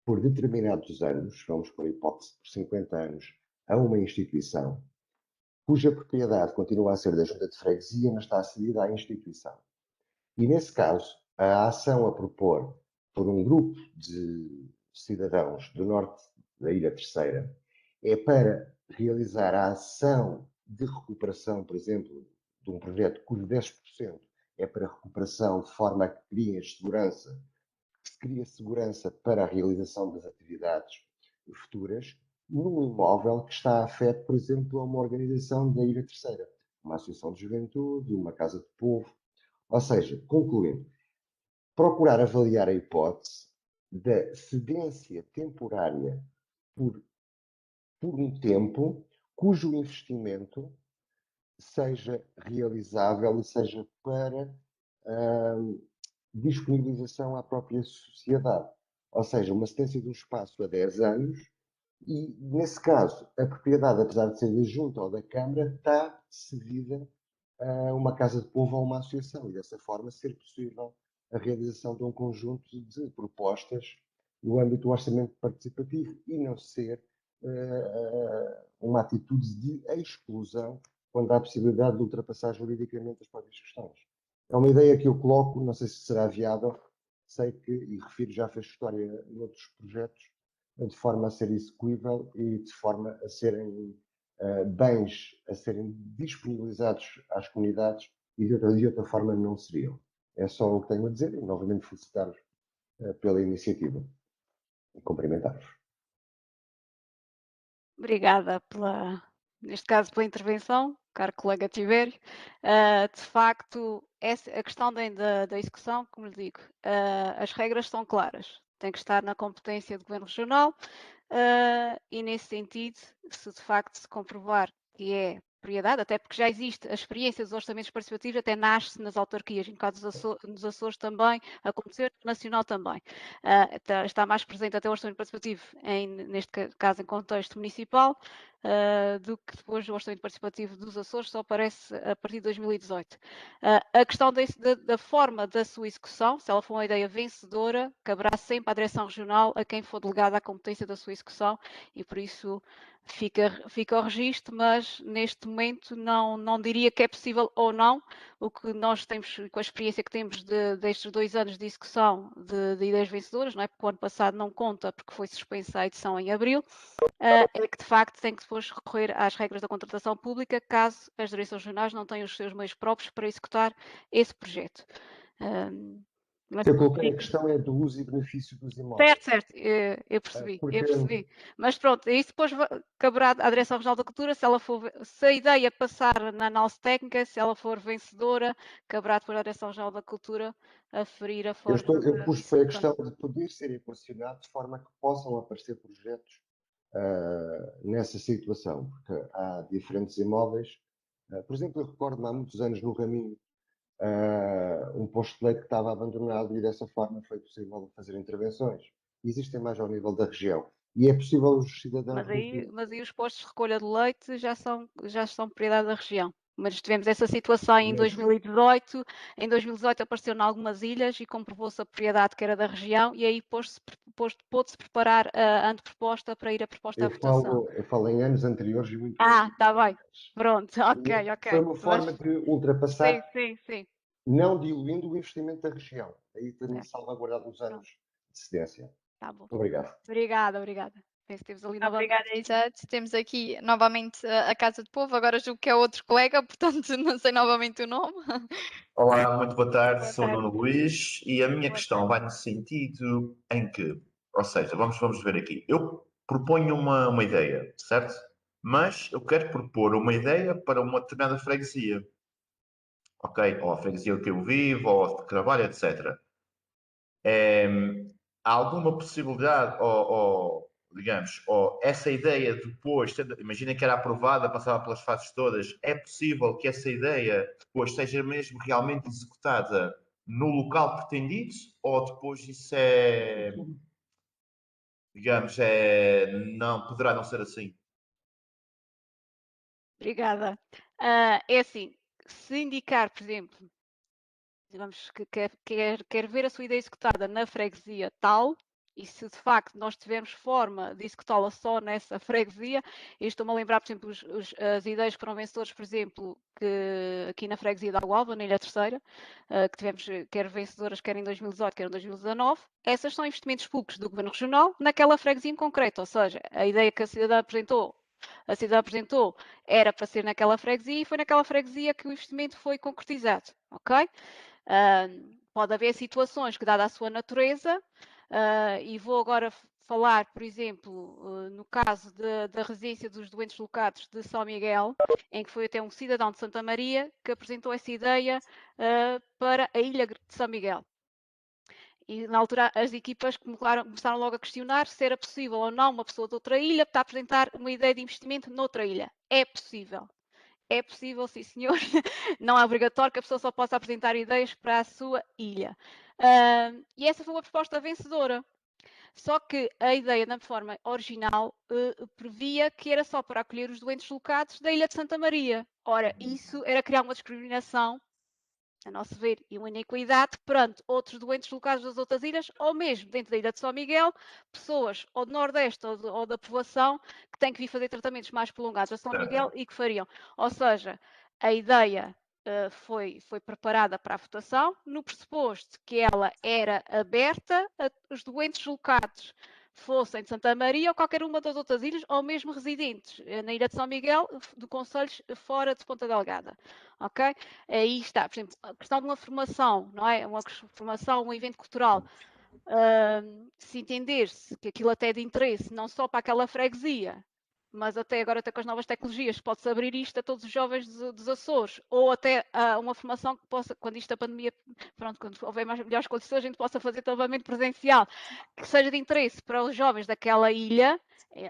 por determinados anos, vamos por a hipótese por 50 anos, a uma instituição, cuja propriedade continua a ser da junta de freguesia, mas está cedida à instituição. E, nesse caso, a ação a propor por um grupo de cidadãos do norte da Ilha Terceira é para realizar a ação de recuperação, por exemplo, de um projeto cujo 10% é para recuperação de forma a que se cria segurança para a realização das atividades futuras, num imóvel que está afeto, por exemplo, a uma organização da Ilha Terceira, uma associação de juventude, uma casa de povo. Ou seja, concluindo, procurar avaliar a hipótese da cedência temporária por um tempo cujo investimento seja realizável e seja para disponibilização à própria sociedade. Ou seja, uma cedência de um espaço a 10 anos e, nesse caso, a propriedade, apesar de ser da Junta ou da Câmara, está cedida a uma casa de povo ou a uma associação e, dessa forma, ser possível a realização de um conjunto de propostas no âmbito do orçamento participativo e não ser uma atitude de exclusão quando há a possibilidade de ultrapassar juridicamente as próprias questões. É uma ideia que eu coloco, não sei se será viável, sei que, e refiro, já fez história em outros projetos, de forma a ser execuível e de forma a serem bens a serem disponibilizados às comunidades e de outra forma não seriam. É só o que tenho a dizer e novamente felicitar-vos pela iniciativa e cumprimentar-vos. Obrigada neste caso, pela intervenção, caro colega Tibério. De facto, a questão da execução, como lhe digo, as regras são claras. Tem que estar na competência do Governo Regional e, nesse sentido, se de facto se comprovar que é propriedade, até porque já existe a experiência dos orçamentos participativos, até nasce nas autarquias, no caso dos Açores também, aconteceu, nacional também. Está mais presente até o orçamento participativo, neste caso em contexto municipal, do que depois o orçamento participativo dos Açores só aparece a partir de 2018. A questão da forma da sua execução, se ela for uma ideia vencedora, caberá sempre à direção regional, a quem for delegada a competência da sua execução, e por isso fica ao registro, mas neste momento não diria que é possível ou não. O que nós temos, com a experiência que temos destes 2 anos de execução de ideias vencedoras, não é? Porque o ano passado não conta porque foi suspensa a edição em abril, é que de facto tem que depois recorrer às regras da contratação pública caso as direções regionais não tenham os seus meios próprios para executar esse projeto. Eu coloquei a questão do uso e benefício dos imóveis. Certo, eu percebi. Mas pronto, isso depois caberá à Direção Regional da Cultura, se a ideia passar na análise técnica, se ela for vencedora, caberá depois à Direção Regional da Cultura aferir a forma. Eu pus foi a questão de poder ser equacionado de forma que possam aparecer projetos nessa situação, porque há diferentes imóveis. Por exemplo, eu recordo-me há muitos anos no Raminho, um posto de leite que estava abandonado e dessa forma foi possível fazer intervenções. Existem mais ao nível da região e é possível os cidadãos... Mas aí os postos de recolha de leite já são propriedade da região. Mas tivemos essa situação em 2018. Em 2018 apareceu em algumas ilhas e comprovou-se a propriedade que era da região e aí pôde-se preparar a anteproposta para ir a proposta à votação. Eu falo em anos anteriores e muito... Está bem. Pronto, ok. Foi uma forma de ultrapassar, sim. não diluindo o investimento da região. Aí também salvaguardado os anos de cedência. Tá bom. Obrigado. Obrigada. Penso que temos ali novamente. Obrigada, exato. Temos aqui novamente a Casa de Povo, agora julgo que é outro colega, portanto não sei novamente o nome. Olá, muito boa tarde, sou o Nuno Luís e a minha questão vai no sentido em que, ou seja, vamos ver aqui. Eu proponho uma ideia, certo? Mas eu quero propor uma ideia para uma determinada freguesia, ok? Ou a freguesia que eu vivo, ou que trabalho, etc. Há alguma possibilidade, digamos, essa ideia depois, imagina que era aprovada, passava pelas fases todas, é possível que essa ideia depois seja mesmo realmente executada no local pretendido, ou depois isso digamos, não, poderá não ser assim? Obrigada. É assim, se indicar, por exemplo, digamos que quer ver a sua ideia executada na freguesia tal, e se de facto nós tivermos forma de executá-la só nessa freguesia, e estou-me a lembrar, por exemplo, as ideias que foram vencedoras, por exemplo, que aqui na freguesia da Água Alva, na Ilha Terceira, que tivemos quer vencedoras, quer em 2018, quer em 2019, essas são investimentos públicos do Governo Regional naquela freguesia em concreto, ou seja, a ideia que a cidadã apresentou era para ser naquela freguesia e foi naquela freguesia que o investimento foi concretizado, ok? Pode haver situações que, dada a sua natureza, e vou agora falar, por exemplo, no caso da residência dos doentes locados de São Miguel, em que foi até um cidadão de Santa Maria que apresentou essa ideia para a ilha de São Miguel. E na altura as equipas começaram logo a questionar se era possível ou não uma pessoa de outra ilha para apresentar uma ideia de investimento noutra ilha. É possível. É possível, sim senhor. Não é obrigatório que a pessoa só possa apresentar ideias para a sua ilha. E essa foi uma proposta vencedora. Só que a ideia, na forma original, previa que era só para acolher os doentes locados da Ilha de Santa Maria. Ora, isso era criar uma discriminação, a nosso ver, e uma inequidade perante outros doentes locados das outras ilhas, ou mesmo dentro da Ilha de São Miguel, pessoas ou do Nordeste ou da povoação que têm que vir fazer tratamentos mais prolongados a São Miguel e que fariam. Ou seja, a ideia foi preparada para a votação, no pressuposto que ela era aberta a os doentes locados, fossem de Santa Maria ou qualquer uma das outras ilhas, ou mesmo residentes na Ilha de São Miguel, de concelhos fora de Ponta Delgada, ok? Aí está, por exemplo, a questão de uma formação, não é? Uma formação, um evento cultural, se entender-se que aquilo até é de interesse, não só para aquela freguesia, mas até agora, até com as novas tecnologias, pode-se abrir isto a todos os jovens dos Açores, ou até uma formação que possa, quando isto a pandemia, pronto, quando houver melhores condições, a gente possa fazer novamente presencial, que seja de interesse para os jovens daquela ilha,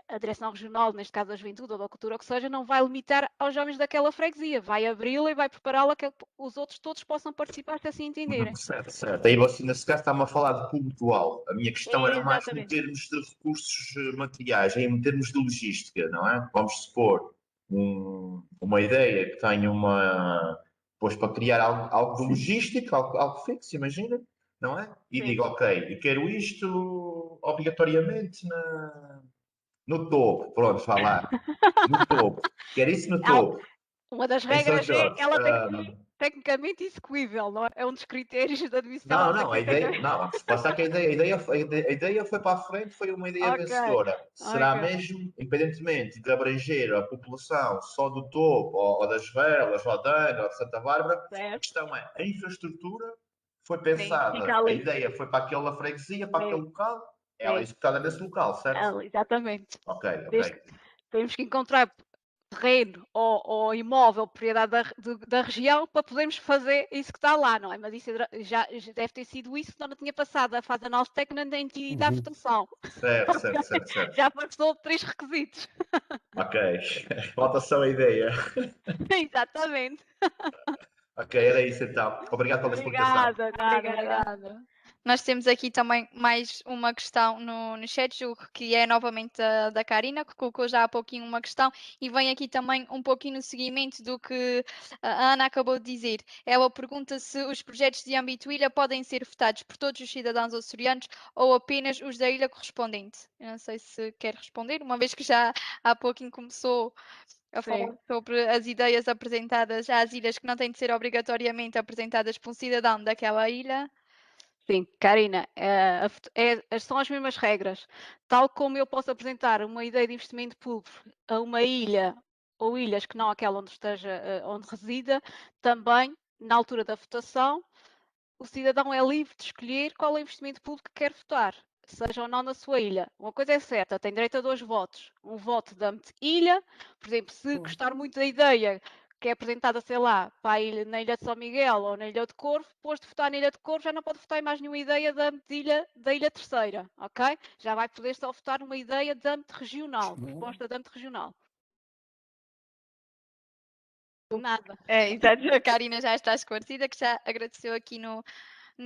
a direção regional, neste caso da juventude ou da cultura, ou que seja, não vai limitar aos jovens daquela freguesia, vai abri-la e vai prepará-la que os outros todos possam participar se assim entenderem. Certo, certo. Aí você, nesse caso, está-me a falar de público-alvo. A minha questão era mais em Exatamente. termos de recursos materiais, em termos de logística, não é? Vamos supor uma ideia que tenha pois para criar algo de logística, algo fixo, imagina, não é? E Sim. digo, ok, eu quero isto obrigatoriamente no topo, pronto, vá lá, no topo. Quero isso no topo. Uma das Em São regras é Jorge. ela tem que ser tecnicamente execuível, não é? É um dos critérios de admissão. Não, a ideia, não, vamos passar que a ideia foi para a frente, foi uma ideia Ok, vencedora. Será ok. mesmo, independentemente de abranger a população só do topo, ou das Velas, ou da Ana, ou de Santa Bárbara, a Certo. questão é, a infraestrutura foi Sim, pensada, fica a ali. ideia foi para aquela freguesia, para Sim. aquele local, ela é executada nesse local, certo? Exatamente. Ok. Temos que encontrar terreno ou imóvel, propriedade da região, para podermos fazer isso que está lá, não é? Mas isso já deve ter sido isso, senão não tinha passado a fase de análise técnica nem tinha ido à votação. Certo. Já passou 3 requisitos. Ok, falta só a ideia. Exatamente. Ok, era isso então. Obrigado pela explicação. Obrigada. Nós temos aqui também mais uma questão no chat, julgo que é novamente da Karina, que colocou já há pouquinho uma questão e vem aqui também um pouquinho no seguimento do que a Ana acabou de dizer. Ela pergunta se os projetos de âmbito ilha podem ser votados por todos os cidadãos açorianos ou apenas os da ilha correspondente. Eu não sei se quer responder, uma vez que já há pouquinho começou a falar sobre as ideias apresentadas às ilhas que não têm de ser obrigatoriamente apresentadas por um cidadão daquela ilha. Sim, Karina, são as mesmas regras. Tal como eu posso apresentar uma ideia de investimento público a uma ilha ou ilhas que não aquela onde esteja, onde resida, também, na altura da votação, o cidadão é livre de escolher qual é o investimento público que quer votar, seja ou não na sua ilha. Uma coisa é certa, tem direito a 2 votos. Um voto da ilha, por exemplo, se gostar muito da ideia que é apresentada, sei lá, para a ilha, na Ilha de São Miguel ou na Ilha de Corvo, depois de votar na Ilha de Corvo já não pode votar em mais nenhuma ideia da ilha terceira, ok? Já vai poder só votar numa ideia de âmbito regional, proposta de âmbito regional. Nada. Exato. A Karina já está esclarecida, que já agradeceu aqui no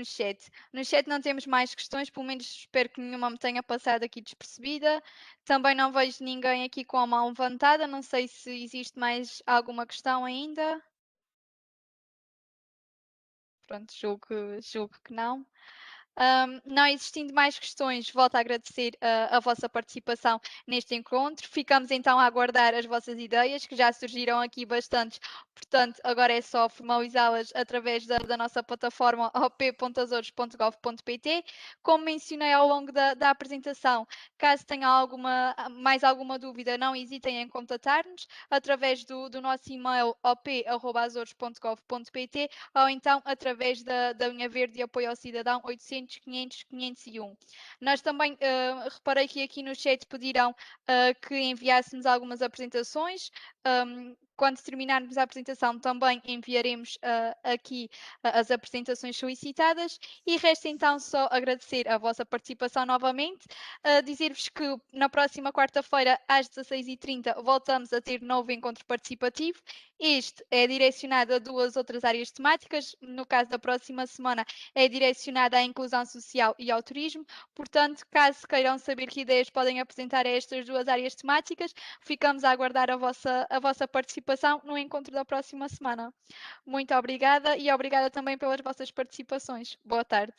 chat. No chat não temos mais questões, pelo menos espero que nenhuma me tenha passado aqui despercebida. Também não vejo ninguém aqui com a mão levantada, não sei se existe mais alguma questão ainda. Pronto, julgo que não. Não existindo mais questões, volto a agradecer a vossa participação neste encontro. Ficamos então a aguardar as vossas ideias, que já surgiram aqui bastantes, portanto, agora é só formalizá-las através da nossa plataforma op.azores.gov.pt. Como mencionei ao longo da apresentação, caso tenham mais alguma dúvida, não hesitem em contatar-nos através do nosso e-mail op.azores.gov.pt ou então através da linha verde de apoio ao cidadão 800 500 501. Nós também reparei que aqui no chat pediram que enviássemos algumas apresentações. Quando terminarmos a apresentação, também enviaremos aqui as apresentações solicitadas. E resta então só agradecer a vossa participação novamente, dizer-vos que na próxima quarta-feira, às 16h30, voltamos a ter novo encontro participativo. Este é direcionado a 2 outras áreas temáticas. No caso da próxima semana, é direcionado à inclusão social e ao turismo. Portanto, caso queiram saber que ideias podem apresentar a estas 2 áreas temáticas, ficamos a aguardar a vossa participação no encontro da próxima semana. Muito obrigada e obrigada também pelas vossas participações. Boa tarde.